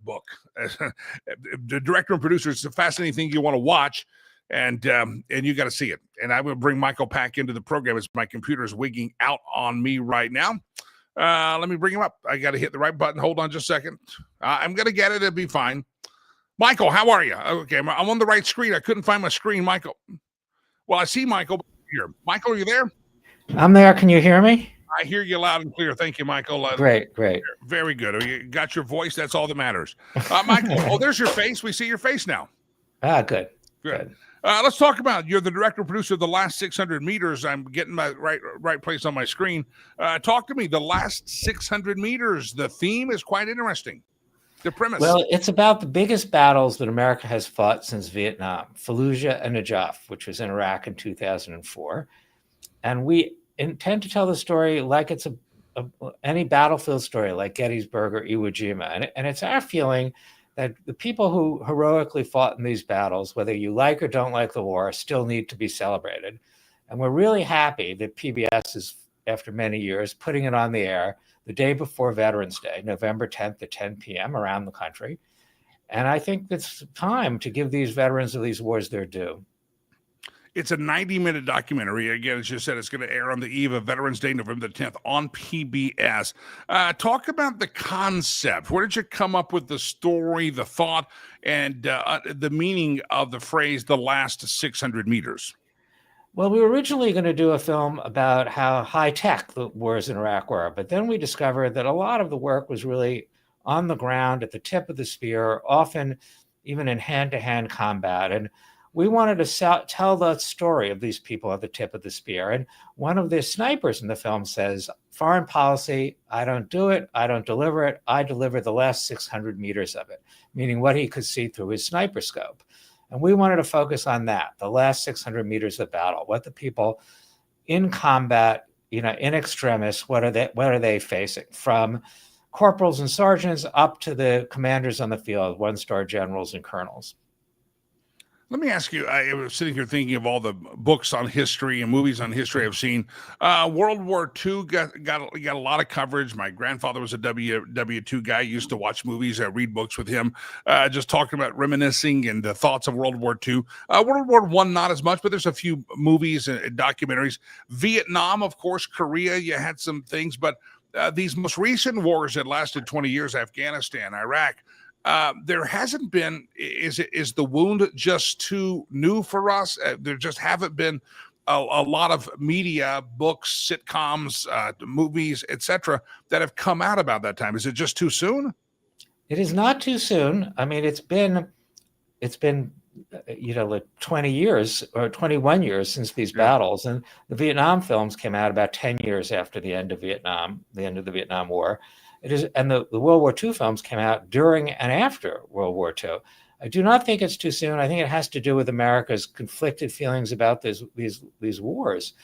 book. The director and producer, it's a fascinating thing you want to watch. And you got to see it. And I will bring Michael Pack into the program as my computer is wigging out on me right now. Let me bring him up. I got to hit the right button. Hold on just a second. I'm going to get it. It'll be fine. Michael, how are you? Okay, I'm on the right screen. I couldn't find my screen, Michael. Well, I see Michael here. Michael, are you there? I'm there. Can you hear me? I hear you loud and clear. Thank you, Michael. Great. Very good. You got your voice. That's all that matters. Michael, there's your face. We see your face now. Good. Let's talk about, you're the director and producer of The Last 600 Meters. I'm getting my right place on my screen. Talk to me, The Last 600 Meters. The theme is quite interesting. The premise. Well, it's about the biggest battles that America has fought since Vietnam, Fallujah and Najaf, which was in Iraq in 2004. And we intend to tell the story like it's any battlefield story, like Gettysburg or Iwo Jima. And it's our feeling that the people who heroically fought in these battles, whether you like or don't like the war, still need to be celebrated. And we're really happy that PBS is, after many years, putting it on the air the day before Veterans Day, November 10th at 10 p.m. around the country. And I think it's time to give these veterans of these wars their due. It's a 90-minute documentary. Again, as you said, it's going to air on the eve of Veterans Day, November the 10th on PBS. Talk about the concept. Where did you come up with the story, the thought, and the meaning of the phrase, the last 600 meters? Well, we were originally going to do a film about how high-tech the wars in Iraq were, but then we discovered that a lot of the work was really on the ground, at the tip of the spear, often even in hand-to-hand combat. And we wanted to tell the story of these people at the tip of the spear. And one of the snipers in the film says, foreign policy, I don't do it, I don't deliver it, I deliver the last 600 meters of it, meaning what he could see through his sniper scope. And we wanted to focus on that, the last 600 meters of battle, what the people in combat, in extremis, what are they facing, from corporals and sergeants up to the commanders on the field, one-star generals and colonels. Let me ask you, I was sitting here thinking of all the books on history and movies on history I've seen. World War II got a lot of coverage. My grandfather was a W2 guy, used to watch movies, read books with him, just talking about reminiscing and the thoughts of World War II. World War I, not as much, but there's a few movies and documentaries. Vietnam, of course, Korea, you had some things, but these most recent wars that lasted 20 years, Afghanistan, Iraq, there hasn't been. Is the wound just too new for us? There just haven't been a lot of media, books, sitcoms, movies, etc., that have come out about that time. Is it just too soon? It is not too soon. I mean, it's been like 20 years or 21 years since these battles, and the Vietnam films came out about 10 years after the end of Vietnam, the end of the Vietnam War. It is, and the World War II films came out during and after World War II. I do not think it's too soon. I think it has to do with America's conflicted feelings about these wars.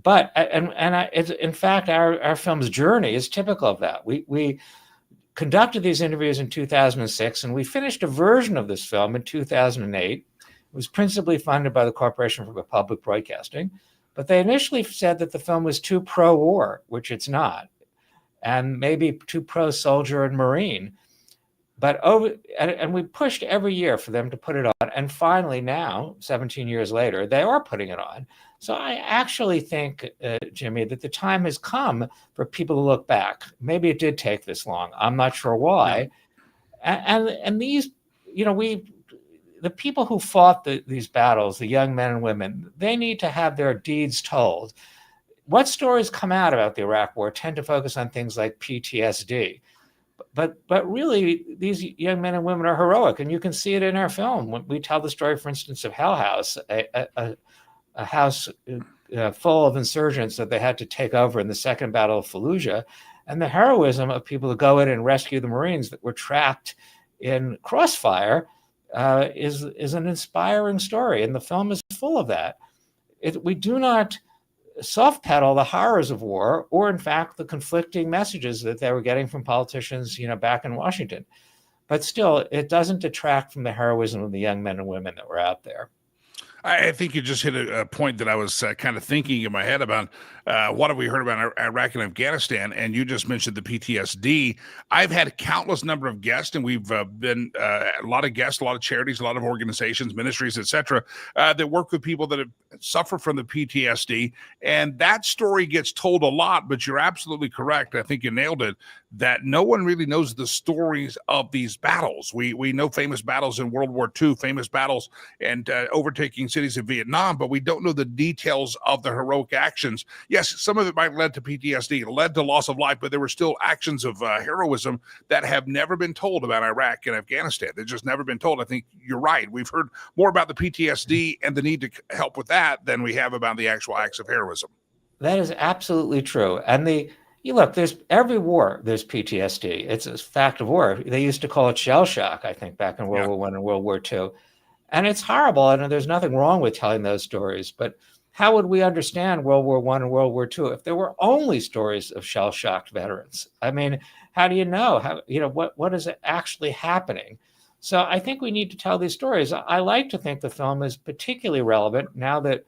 But in fact, our film's journey is typical of that. We conducted these interviews in 2006, and we finished a version of this film in 2008. It was principally funded by the Corporation for Public Broadcasting, but they initially said that the film was too pro-war, which it's not, and maybe too pro-soldier and Marine. But we pushed every year for them to put it on, and finally now, 17 years later, they are putting it on. So I actually think, Jimmy, that the time has come for people to look back. Maybe it did take this long. I'm not sure why. And these, the people who fought these battles, the young men and women, they need to have their deeds told. What stories come out about the Iraq War tend to focus on things like PTSD. But really, these young men and women are heroic, and you can see it in our film. When we tell the story, for instance, of Hell House, a house full of insurgents that they had to take over in the Second Battle of Fallujah, and the heroism of people who go in and rescue the Marines that were trapped in crossfire is an inspiring story, and the film is full of that. We do not soft pedal the horrors of war, or in fact the conflicting messages that they were getting from politicians, back in Washington. But still, it doesn't detract from the heroism of the young men and women that were out there. I think you just hit a point that I was kind of thinking in my head about. What have we heard about Iraq and Afghanistan? And you just mentioned the PTSD. I've had a countless number of guests, and we've been a lot of guests, a lot of charities, a lot of organizations, ministries, etc., that work with people that have suffered from the PTSD. And that story gets told a lot, but you're absolutely correct. I think you nailed it, that no one really knows the stories of these battles. We know famous battles in World War II, famous battles and overtaking cities in Vietnam, but we don't know the details of the heroic actions. Yes, some of it might have led to PTSD, led to loss of life, but there were still actions of heroism that have never been told about Iraq and Afghanistan. They've just never been told. I think you're right. We've heard more about the PTSD and the need to help with that than we have about the actual acts of heroism. That is absolutely true. And look, there's every war, there's PTSD. It's a fact of war. They used to call it shell shock, I think, back in World War I and World War II. And it's horrible, and there's nothing wrong with telling those stories. But how would we understand World War I and World War II if there were only stories of shell-shocked veterans? I mean, how do you know? What is actually happening? So I think we need to tell these stories. I like to think the film is particularly relevant now that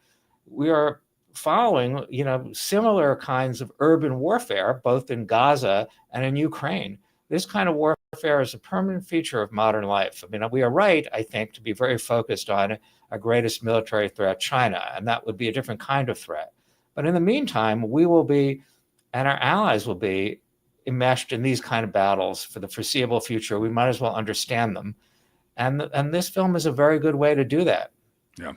we are following, similar kinds of urban warfare, both in Gaza and in Ukraine. This kind of warfare is a permanent feature of modern life. I mean, we are right, I think, to be very focused on our greatest military threat, China, and that would be a different kind of threat. But in the meantime, we will be, and our allies will be, enmeshed in these kind of battles for the foreseeable future. We might as well understand them. And this film is a very good way to do that. Yeah.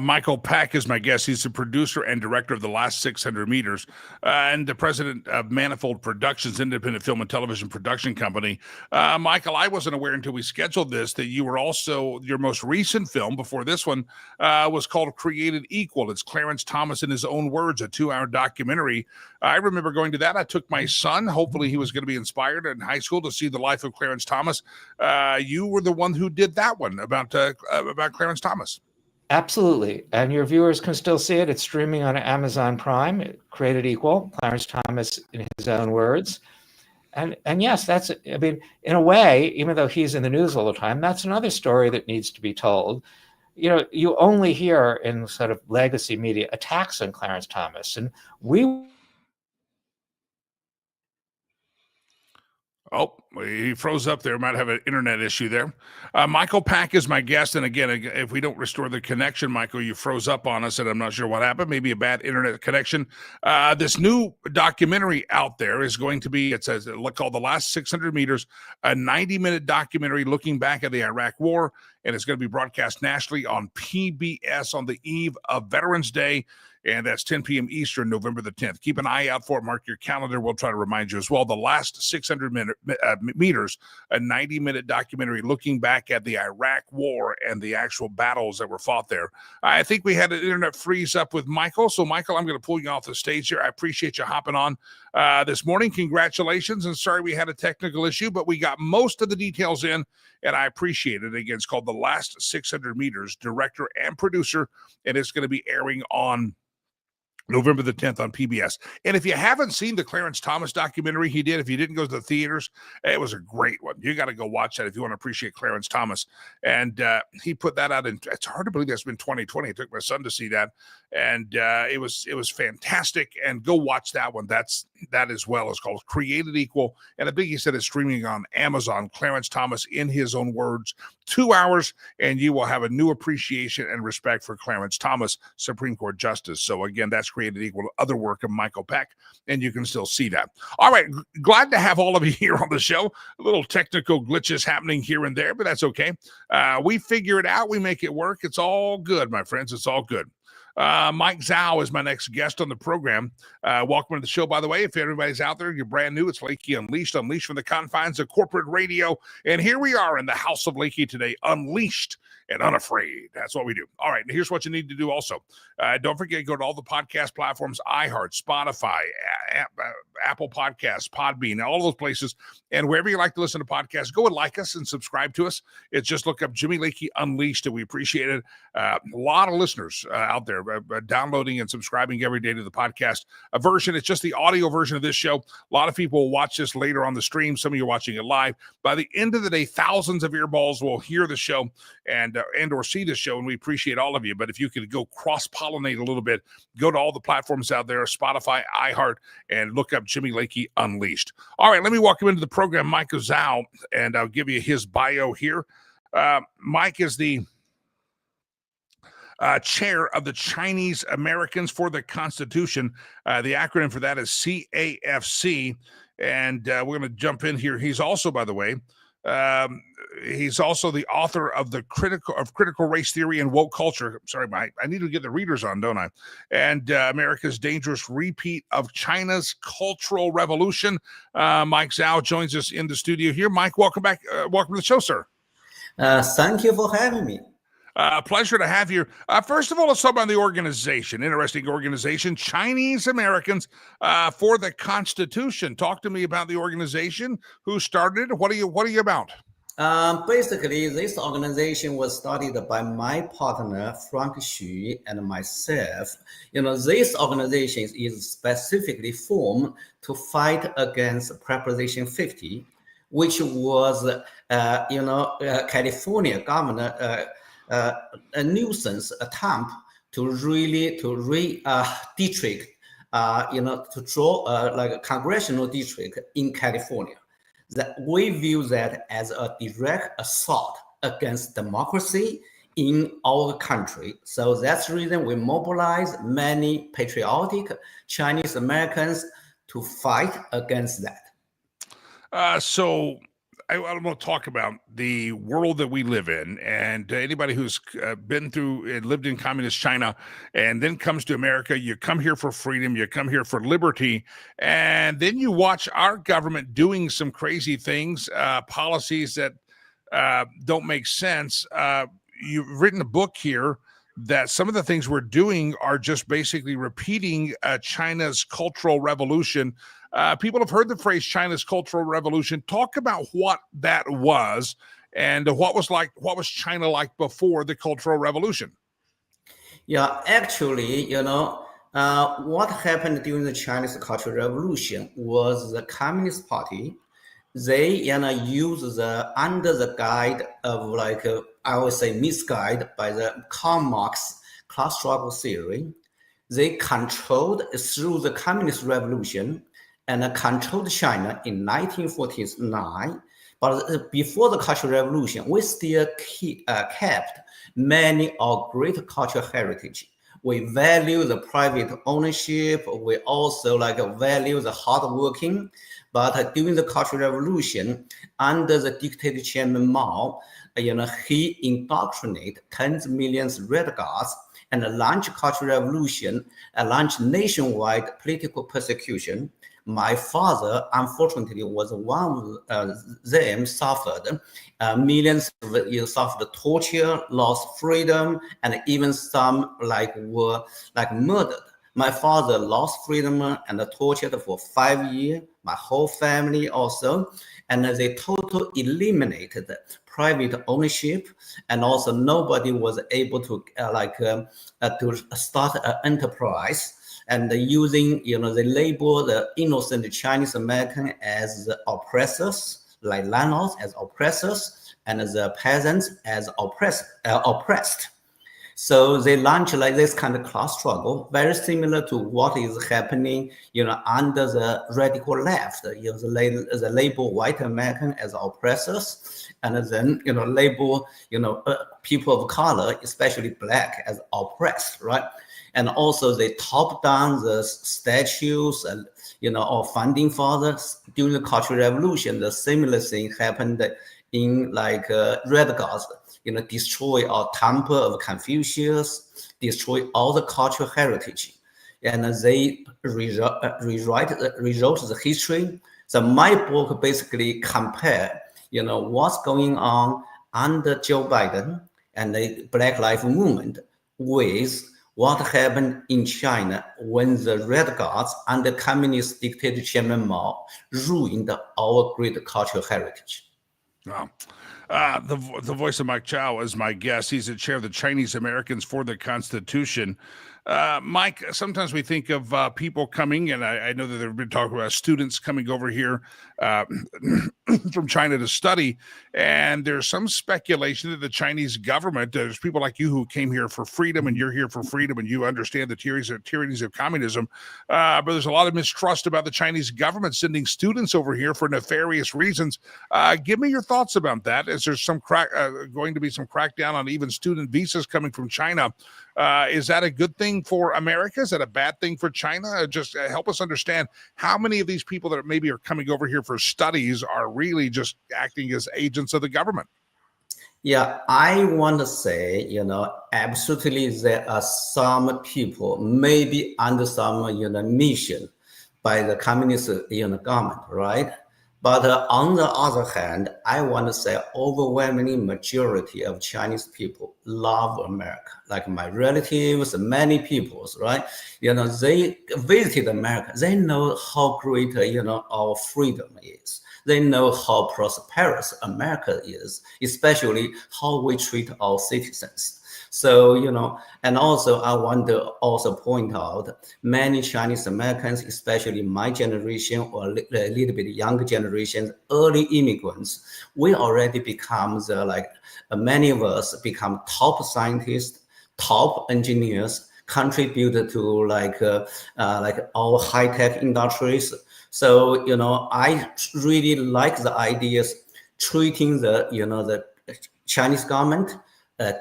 Michael Pack is my guest. He's the producer and director of The Last 600 Meters and the president of Manifold Productions, independent film and television production company. Michael, I wasn't aware until we scheduled this that you were also, your most recent film before this one was called Created Equal. It's Clarence Thomas in his own words, a 2-hour documentary. I remember going to that. I took my son. Hopefully he was going to be inspired in high school to see the life of Clarence Thomas. You were the one who did that one about Clarence Thomas. Absolutely. And your viewers can still see it. It's streaming on Amazon Prime, Created Equal, Clarence Thomas in his own words. And yes, in a way, even though he's in the news all the time, that's another story that needs to be told. You only hear in sort of legacy media attacks on Clarence Thomas. And we Oh, he froze up there. Might have an internet issue there. Michael Pack is my guest. And again, if we don't restore the connection, Michael, you froze up on us, and I'm not sure what happened. Maybe a bad internet connection. This new documentary out there is going to be, it says, called The Last 600 Meters, a 90-minute documentary looking back at the Iraq War. And it's going to be broadcast nationally on PBS on the eve of Veterans Day. And that's 10 p.m. Eastern, November the 10th. Keep an eye out for it. Mark your calendar. We'll try to remind you as well. The Last 600 meters, a 90-minute documentary looking back at the Iraq War and the actual battles that were fought there. I think we had an internet freeze up with Michael. So, Michael, I'm going to pull you off the stage here. I appreciate you hopping on this morning. Congratulations. And sorry we had a technical issue, but we got most of the details in, and I appreciate it. Again, it's called The Last 600 Meters, director and producer, and it's going to be airing on November the 10th on PBS. And if you haven't seen the Clarence Thomas documentary he did, if you didn't go to the theaters, it was a great one. You got to go watch that if you want to appreciate Clarence Thomas. And he put that out in, it's hard to believe that's been 2020. I took my son to see that. And it was fantastic. And go watch that one. That as well is called Created Equal. And I think he said it's streaming on Amazon. Clarence Thomas, in his own words, 2 hours, and you will have a new appreciation and respect for Clarence Thomas, Supreme Court Justice. So again, that's Created Equal to other work of Michael Peck, and you can still see that. All right, glad to have all of you here on the show. A little technical glitches happening here and there, but that's okay. We figure it out. We make it work. It's all good, my friends. It's all good. Mike Zhao is my next guest on the program. Welcome to the show, by the way. If everybody's out there, you're brand new, it's Lakey Unleashed from the confines of corporate radio. And here we are in the house of Lakey today, unleashed and unafraid. That's what we do. All right, and here's what you need to do also. Don't forget, go to all the podcast platforms, iHeart, Spotify, Apple Podcasts, Podbean, all those places. And wherever you like to listen to podcasts, go and like us and subscribe to us. It's just look up Jimmy Lakey Unleashed, and we appreciate it. A lot of listeners out there downloading and subscribing every day to the podcast version. It's just the audio version of this show. A lot of people will watch this later on the stream. Some of you are watching it live. By the end of the day, thousands of earballs will hear the show and or see the show, and we appreciate all of you. But if you could go cross-pollinate a little bit, go to all the platforms out there, Spotify, iHeart, and look up Jimmy Lakey Unleashed. All right, let me walk you into the program, Mike Zhao, and I'll give you his bio here. Mike is the chair of the Chinese Americans for the Constitution. The acronym for that is CAFC. And we're going to jump in here. He's also, by the way, he's also the author of critical race theory and woke culture. Sorry, Mike, I need to get the readers on, don't I? And America's dangerous repeat of China's cultural revolution. Mike Zhao joins us in the studio here. Mike, welcome back. Welcome to the show, sir. Thank you for having me. Pleasure to have you. First of all, let's talk about the organization. Interesting organization, Chinese Americans for the Constitution. Talk to me about the organization. Who started it? What are you about? Basically, this organization was started by my partner, Frank Xu, and myself. This organization is specifically formed to fight against Proposition 50, which was, California governor, a nuisance attempt to district, to draw like a congressional district in California. That we view that as a direct assault against democracy in our country. So that's the reason we mobilize many patriotic Chinese Americans to fight against that. So I want to talk about the world that we live in, and anybody who's been through and lived in communist China and then comes to America. You come here for freedom, you come here for liberty, and then you watch our government doing some crazy things, policies that don't make sense. You've written a book here that some of the things we're doing are just basically repeating China's cultural revolution. People have heard the phrase China's cultural revolution. Talk about what that was and what was China like before the cultural revolution? Yeah, actually, what happened during the Chinese Cultural Revolution was the Communist Party. They, use under the guide of I would say misguided by the Karl Marx class struggle theory. They controlled through the Communist Revolution and controlled China in 1949. But before the Cultural Revolution, we still kept many of great cultural heritage. We value the private ownership. We also value the hard working. But during the Cultural Revolution, under the dictator Chairman Mao, he indoctrinated tens of millions of red guards and launched Cultural Revolution, launched nationwide political persecution. My father, unfortunately, was one of them, suffered. Millions suffered torture, lost freedom, and even some were murdered. My father lost freedom and tortured for 5 years. My whole family also, and they totally eliminated private ownership, and also nobody was able to start an enterprise. And using, they label the innocent Chinese American as the oppressors, like landlords as oppressors, and the peasants as oppressed. So they launched this kind of class struggle, very similar to what is happening, under the radical left. The label white American as oppressors, and then label people of color, especially black, as oppressed, right? And also they top down the statues, of founding fathers. During the Cultural Revolution, the similar thing happened in Red Guards, destroy our temple of Confucius, destroy all the cultural heritage. And they rewrote the history. So my book basically compare, what's going on under Joe Biden and the Black Lives Movement with what happened in China when the Red Guards under communist dictator Chairman Mao ruined our great cultural heritage. Wow. The voice of Mike Chow is my guest. He's the chair of the Chinese Americans for the Constitution. Mike, sometimes we think of people coming, and I know that there have been talk about students coming over here from China to study, and there's some speculation that the Chinese government, there's people like you who came here for freedom, and you're here for freedom, and you understand the tyrannies of communism, but there's a lot of mistrust about the Chinese government sending students over here for nefarious reasons. Give me your thoughts about that. Is there going to be some crackdown on even student visas coming from China? Is that a good thing for America? Is that a bad thing for China? Just help us understand how many of these people that maybe are coming over here for studies are really just acting as agents of the government. Yeah, I want to say, absolutely there are some people maybe under some, mission by the communist, government, right? But on the other hand, I want to say overwhelming majority of Chinese people love America. Like my relatives, many people, right? They visited America. They know how great, our freedom is. They know how prosperous America is, especially how we treat our citizens. So, and also I want to also point out many Chinese Americans, especially my generation or a little bit younger generations, early immigrants, we already become many of us become top scientists, top engineers, contribute to our high-tech industries. So, I really like the ideas treating the Chinese government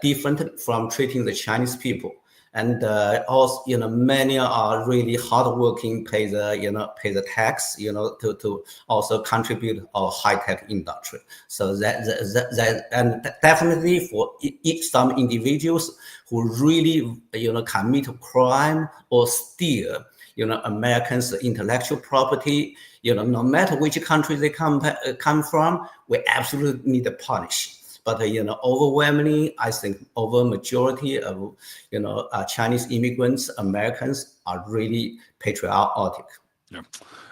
different from treating the Chinese people. And also, many are really hardworking, pay the tax, to also contribute our high-tech industry. So that and definitely for some individuals who really, commit crime or steal, Americans' intellectual property, no matter which country they come from, we absolutely need to punish. But overwhelmingly, I think over majority of Chinese immigrants, Americans are really patriotic. Yeah.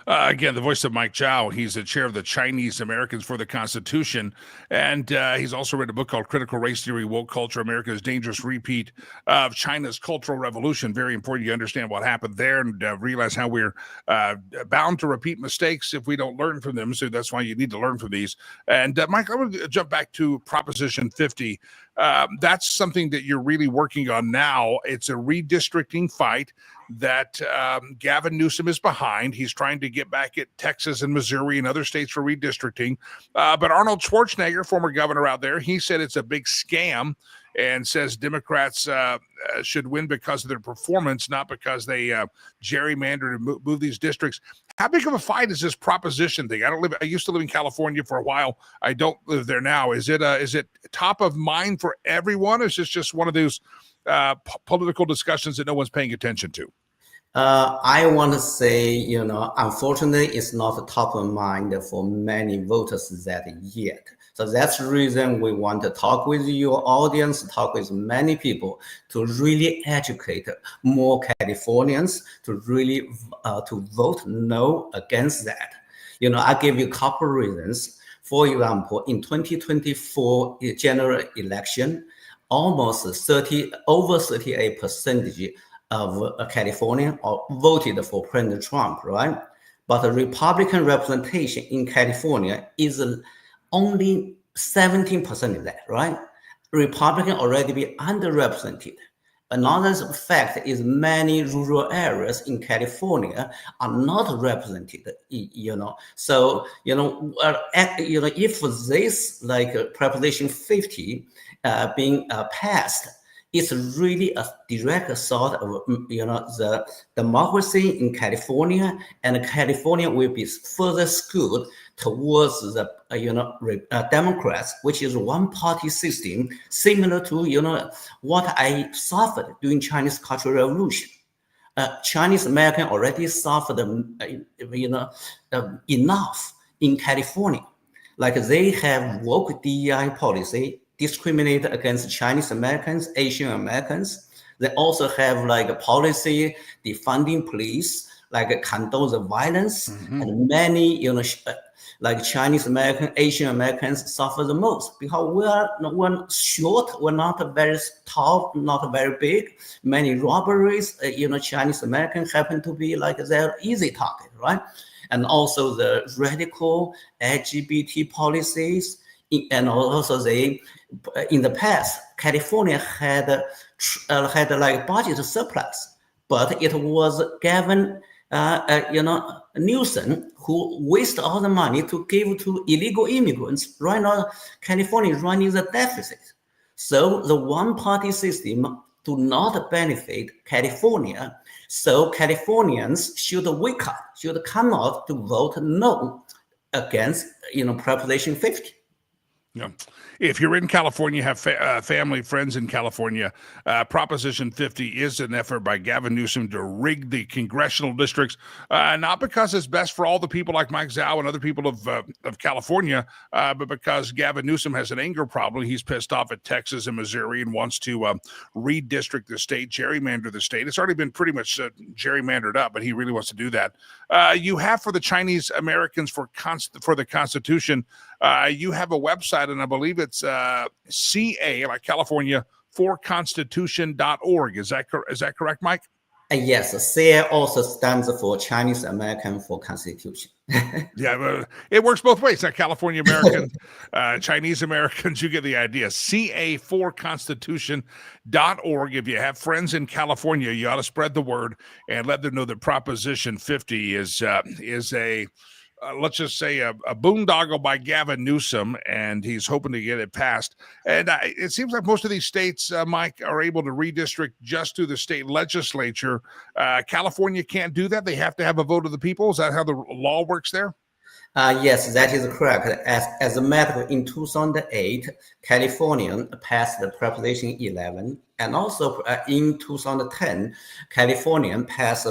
Again, the voice of Mike Chow. He's the chair of the Chinese Americans for the Constitution. And he's also written a book called Critical Race Theory, Woke Culture, America's Dangerous Repeat of China's Cultural Revolution. Very important you understand what happened there and realize how we're bound to repeat mistakes if we don't learn from them. So that's why you need to learn from these. And Mike, I want to jump back to Proposition 50. That's something that you're really working on now. It's a redistricting fight that Gavin Newsom is behind. He's trying to get back at Texas and Missouri and other states for redistricting. But Arnold Schwarzenegger, former governor out there, he said it's a big scam and says Democrats should win because of their performance, not because they gerrymandered and move these districts. How big of a fight is this proposition thing? I used to live in California for a while. I don't live there now. Is it top of mind for everyone? Or is this just one of those political discussions that no one's paying attention to? I want to say, unfortunately, it's not top of mind for many voters that yet. So that's the reason we want to talk with your audience, talk with many people to really educate more Californians to really to vote no against that. I give you a couple reasons. For example, in 2024 general election, almost over 38% of California voted for President Trump, right? But the Republican representation in California is only 17% of that, right? Republican already be underrepresented. Another fact is many rural areas in California are not represented, So, if this Proposition 50 being passed, it's really a direct assault of, the democracy in California, and California will be further skewed towards the, Democrats, which is one-party system, similar to, what I suffered during Chinese Cultural Revolution. Chinese American already suffered, enough in California. Like they have woke DEI policy, discriminate against Chinese Americans, Asian Americans. They also have a policy defunding police, condone the violence, and many, Chinese American, Asian Americans suffer the most because we're short, we're not very tall, not very big. Many robberies, Chinese Americans happen to be their easy target, right? And also the radical LGBT policies, and also in the past, California had budget surplus, but it was Gavin, Newsom who wasted all the money to give to illegal immigrants. Right now, California is running the deficit. So the one-party system do not benefit California. So Californians should wake up, should come out to vote no against, Proposition 50. Yeah. If you're in California, have family, friends in California, Proposition 50 is an effort by Gavin Newsom to rig the congressional districts, not because it's best for all the people like Mike Zhao and other people of California, but because Gavin Newsom has an anger problem. He's pissed off at Texas and Missouri and wants to redistrict the state, gerrymander the state. It's already been pretty much gerrymandered up, but he really wants to do that. You have for the Chinese Americans for the Constitution, you have a website, and I believe it's CA, like California, for Constitution.org. Is that correct, Mike? Yes, CA also stands for Chinese American for Constitution. Yeah, it works both ways. Now, California Americans, Chinese Americans, you get the idea. CA for Constitution.org. If you have friends in California, you ought to spread the word and let them know that Proposition 50 is a let's just say a boondoggle by Gavin Newsom, and he's hoping to get it passed. And it seems like most of these states, Mike, are able to redistrict just through the state legislature. California can't do that. They have to have a vote of the people. Is that how the law works there? Yes, that is correct. As a matter, in 2008, California passed the Proposition 11, and also in 2010, California passed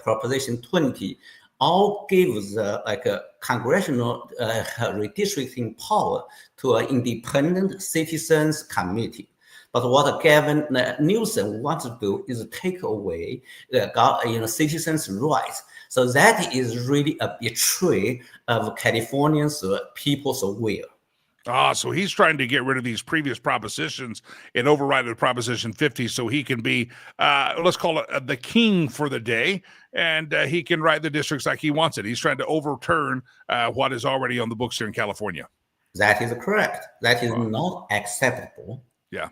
Proposition 20. All gives a congressional redistricting power to an independent citizens committee. But what Gavin Newsom wants to do is take away citizens' rights. So that is really a betray of Californians' people's will. So he's trying to get rid of these previous propositions and override the Proposition 50 so he can be, let's call it the king for the day, and he can write the districts like he wants it. He's trying to overturn what is already on the books here in California. That is correct. That is not acceptable. Yeah.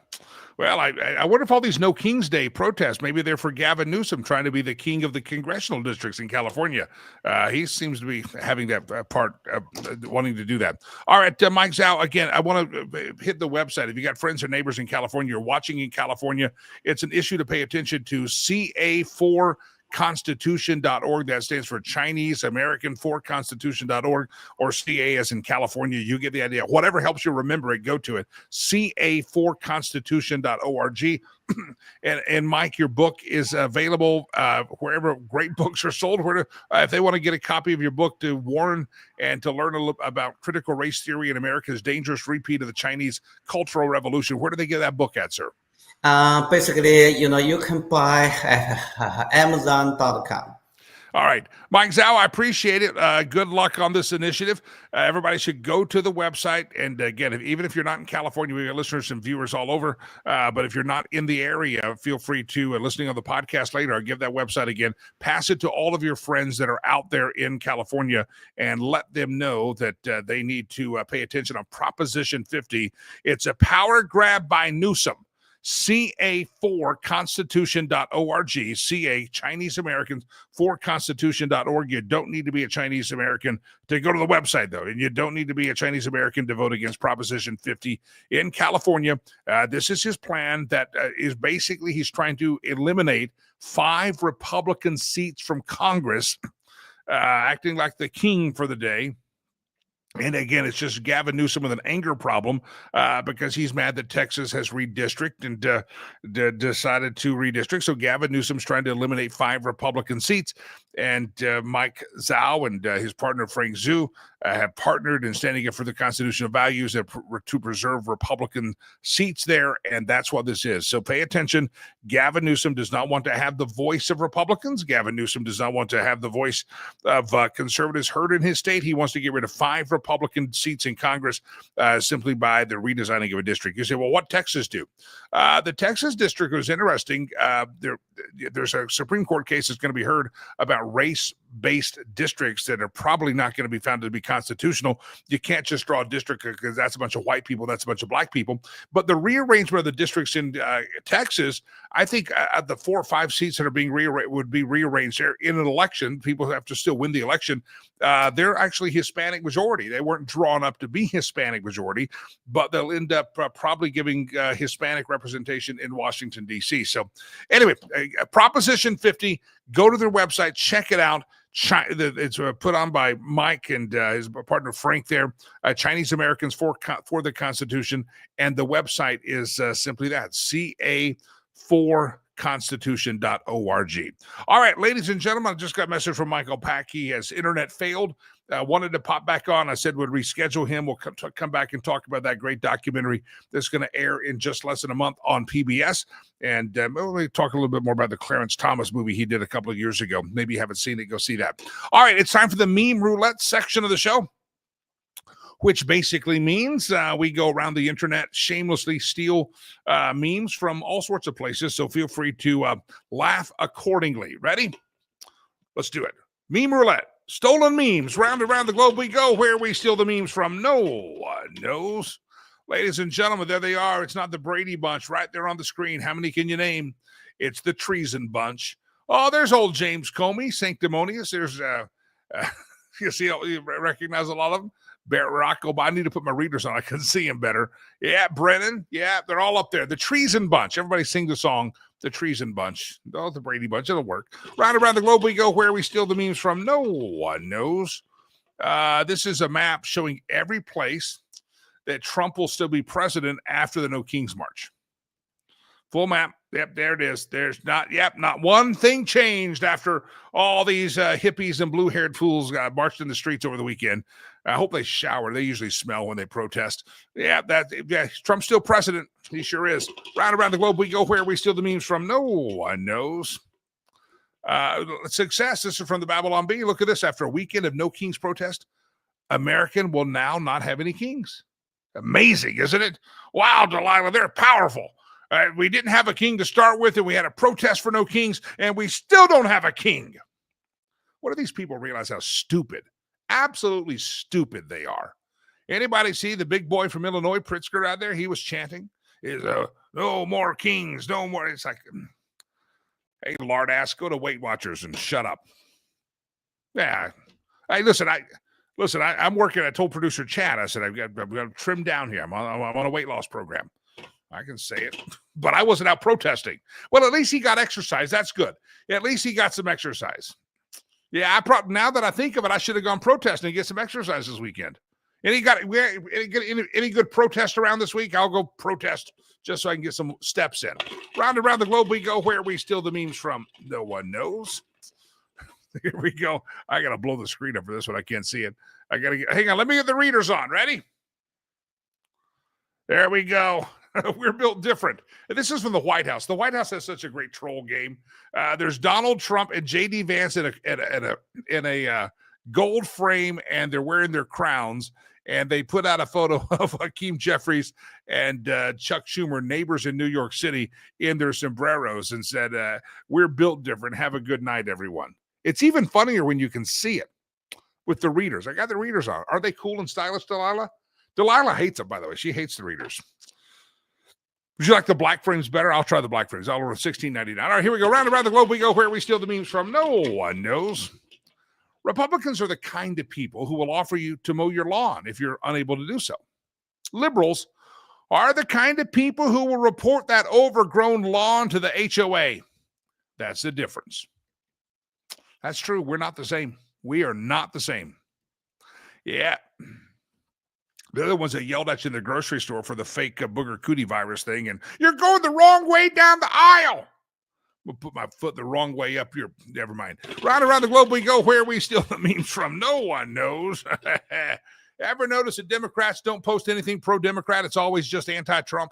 Well, I wonder if all these No Kings Day protests, maybe they're for Gavin Newsom trying to be the king of the congressional districts in California. He seems to be having that part, wanting to do that. All right, Mike Zhao, again, I want to hit the website. If you got friends or neighbors in California, you're watching in California, it's an issue to pay attention to. CA4 constitution.org. That stands for Chinese American for Constitution.org, or CA as in California. You get the idea. Whatever helps you remember it, go to it. CA4constitution.org. and Mike, your book is available wherever great books are sold. If they want to get a copy of your book to warn and to learn a little about critical race theory in America's dangerous repeat of the Chinese Cultural Revolution, where do they get that book at, sir? Basically, you can buy at Amazon.com. All right. Mike Zhao, I appreciate it. Good luck on this initiative. Everybody should go to the website. And again, even if you're not in California, we got listeners and viewers all over. But if you're not in the area, feel free to, listening on the podcast later, I'll give that website again. Pass it to all of your friends that are out there in California and let them know that they need to pay attention on Proposition 50. It's a power grab by Newsom. CA4constitution.org, CA, Chinese Americans for Constitution.org. You don't need to be a Chinese American to go to the website, though, and you don't need to be a Chinese American to vote against Proposition 50 in California. This is his plan that is basically he's trying to eliminate 5 Republican seats from Congress, acting like the king for the day. And again, it's just Gavin Newsom with an anger problem because he's mad that Texas has redistricted and decided to redistrict. So Gavin Newsom's trying to eliminate 5 Republican seats. And Mike Zhao and his partner Frank Zhu have partnered in standing up for the constitutional values to preserve Republican seats there. And that's what this is. So pay attention. Gavin Newsom does not want to have the voice of Republicans. Gavin Newsom does not want to have the voice of conservatives heard in his state. He wants to get rid of 5 Republican seats in Congress simply by the redesigning of a district. You say, well, what Texas do? The Texas district was interesting. There's a Supreme Court case that's going to be heard about race-based districts that are probably not going to be found to be constitutional. You can't just draw a district because that's a bunch of white people, that's a bunch of black people. But the rearrangement of the districts in Texas, I think the 4 or 5 seats that are being rearranged would be rearranged there in an election. People have to still win the election. They're actually Hispanic majority. They weren't drawn up to be Hispanic majority, but they'll end up probably giving Hispanic representation in Washington, D.C. So anyway, Proposition 50, go to their website, check it out. It's put on by Mike and his partner Frank there, Chinese Americans for the Constitution. And the website is simply that, CA4constitution.org. All right, ladies and gentlemen, I just got a message from Michael Pack. He has internet failed. Wanted to pop back on. I said we'd reschedule him. We'll come back and talk about that great documentary that's going to air in just less than a month on PBS. And we'll talk a little bit more about the Clarence Thomas movie he did a couple of years ago. Maybe you haven't seen it, go see that. All right, it's time for the meme roulette section of the show, which basically means we go around the internet, shamelessly steal memes from all sorts of places. So feel free to laugh accordingly. Ready? Let's do it. Meme roulette. Stolen memes. Round and round the globe we go. Where we steal the memes from, no one knows. Ladies and gentlemen, there they are. It's not the Brady Bunch right there on the screen. How many can you name? It's the Treason Bunch. Oh, there's old James Comey, sanctimonious. There's, you see, you recognize a lot of them. Barack Obama. I need to put my readers on. I can see him better. Yeah, Brennan. Yeah, they're all up there. The Treason Bunch. Everybody sing the song, The Treason Bunch. Oh, the Brady Bunch. It'll work. Round around the globe we go. Where we steal the memes from, no one knows. This is a map showing every place that Trump will still be president after the No Kings March. Full map. Yep, there it is. There's not one thing changed after all these hippies and blue-haired fools marched in the streets over the weekend. I hope they shower. They usually smell when they protest. Yeah, Trump's still president. He sure is. Round around the globe we go. Where we steal the memes from, no one knows. Success. This is from the Babylon Bee. Look at this. After a weekend of no kings protest, American will now not have any kings. Amazing, isn't it? Wow, Delilah, they're powerful. We didn't have a king to start with, and we had a protest for no kings, and we still don't have a king. What do these people realize how stupid, absolutely stupid they are? Anybody see the big boy from Illinois, Pritzker, out there? He was chanting. is no more kings, no more. It's like, hey, lard ass, go to Weight Watchers and shut up. Yeah. Hey, listen, I'm working. I told producer Chad, I said, I've got to trim down here. I'm on a weight loss program. I can say it, but I wasn't out protesting. Well, at least he got exercise. That's good. At least he got some exercise. Yeah, now that I think of it, I should have gone protesting and get some exercise this weekend. Any good protest around this week? I'll go protest just so I can get some steps in. Round and around the globe we go. Where we steal the memes from, no one knows. Here we go. I got to blow the screen up for this one. I can't see it. Hang on. Let me get the readers on. Ready? There we go. We're built different. This is from the White House. The White House has such a great troll game. There's Donald Trump and J.D. Vance in a gold frame, and they're wearing their crowns. And they put out a photo of Hakeem Jeffries and Chuck Schumer, neighbors in New York City, in their sombreros, and said, "We're built different. Have a good night, everyone." It's even funnier when you can see it with the readers. I got the readers on. Are they cool and stylish, Delilah? Delilah hates them, by the way. She hates the readers. Would you like the black frames better? I'll try the black frames. I'll order $16.99. All right, here we go. Round and around the globe we go. Where we steal the memes from, no one knows. Republicans are the kind of people who will offer you to mow your lawn if you're unable to do so. Liberals are the kind of people who will report that overgrown lawn to the HOA. That's the difference. That's true. We're not the same. We are not the same. Yeah. The other ones that yelled at you in the grocery store for the fake booger cootie virus thing, and you're going the wrong way down the aisle. We'll put my foot the wrong way up here. Never mind. Round around the globe we go. Where we steal the memes from, no one knows. Ever notice that Democrats don't post anything pro-Democrat? It's always just anti-Trump.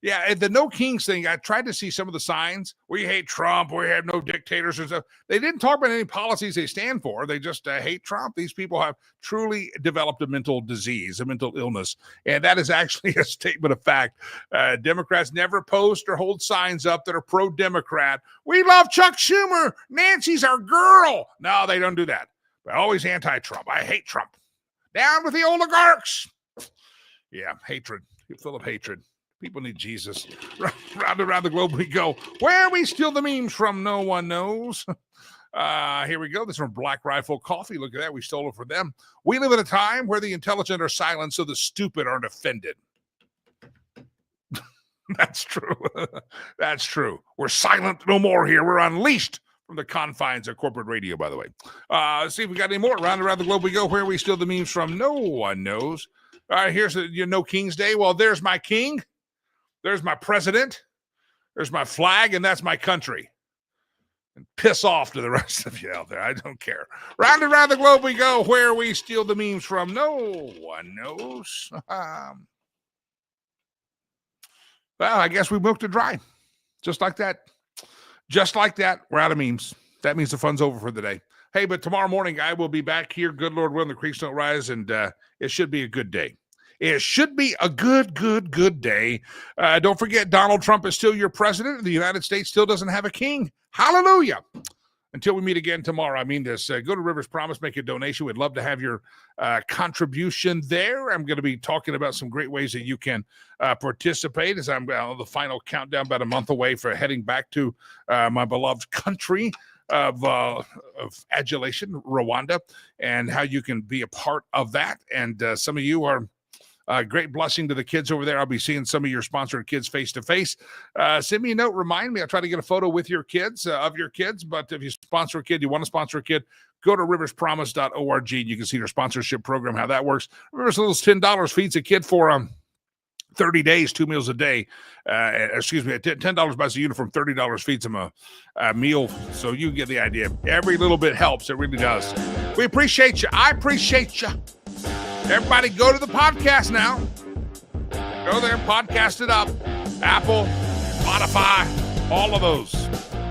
Yeah, the no kings thing, I tried to see some of the signs. We hate Trump. We have no dictators and stuff. They didn't talk about any policies they stand for. They just hate Trump. These people have truly developed a mental disease, a mental illness. And that is actually a statement of fact. Democrats never post or hold signs up that are pro-Democrat. We love Chuck Schumer. Nancy's our girl. No, they don't do that. They're always anti-Trump. I hate Trump. Down with the oligarchs. Yeah, hatred. Full of hatred. People need Jesus. Round around the globe we go. Where we steal the memes from, no one knows. Here we go. This is from Black Rifle Coffee. Look at that. We stole it from them. We live in a time where the intelligent are silent so the stupid aren't offended. That's true. That's true. We're silent no more here. We're unleashed from the confines of corporate radio, by the way. See if we got any more. Round around the globe we go. Where we steal the memes from, no one knows. All right, here's No King's Day. Well, there's my king. There's my president, there's my flag, and that's my country. And piss off to the rest of you out there. I don't care. Round and round the globe we go. Where we steal the memes from, no one knows. Well, I guess we milked it dry. Just like that. Just like that, we're out of memes. That means the fun's over for the day. Hey, but tomorrow morning I will be back here. Good Lord willing, the creeks don't rise, and it should be a good day. It should be a good day. Don't forget, Donald Trump is still your president. The United States still doesn't have a king. Hallelujah. Until we meet again tomorrow, I mean this. Go to Rivers Promise, make a donation. We'd love to have your contribution there. I'm going to be talking about some great ways that you can participate as I'm on the final countdown, about a month away for heading back to my beloved country of adulation, Rwanda, and how you can be a part of that. And some of you are great blessing to the kids over there. I'll be seeing some of your sponsored kids face to face. Send me a note. Remind me. I'll try to get a photo with your kids, of your kids. But if you sponsor a kid, you want to sponsor a kid, go to riverspromise.org. You can see their sponsorship program, how that works. Remember, this little $10 feeds a kid for 30 days, 2 meals a day. $10 buys a uniform, $30 feeds them a meal. So you get the idea. Every little bit helps. It really does. We appreciate you. I appreciate you. Everybody go to the podcast now. Go there, podcast it up. Apple, Spotify, all of those.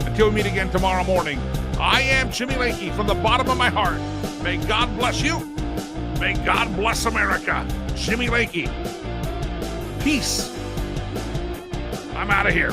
Until we meet again tomorrow morning, I am Jimmy Lakey from the bottom of my heart. May God bless you. May God bless America. Jimmy Lakey. Peace. I'm out of here.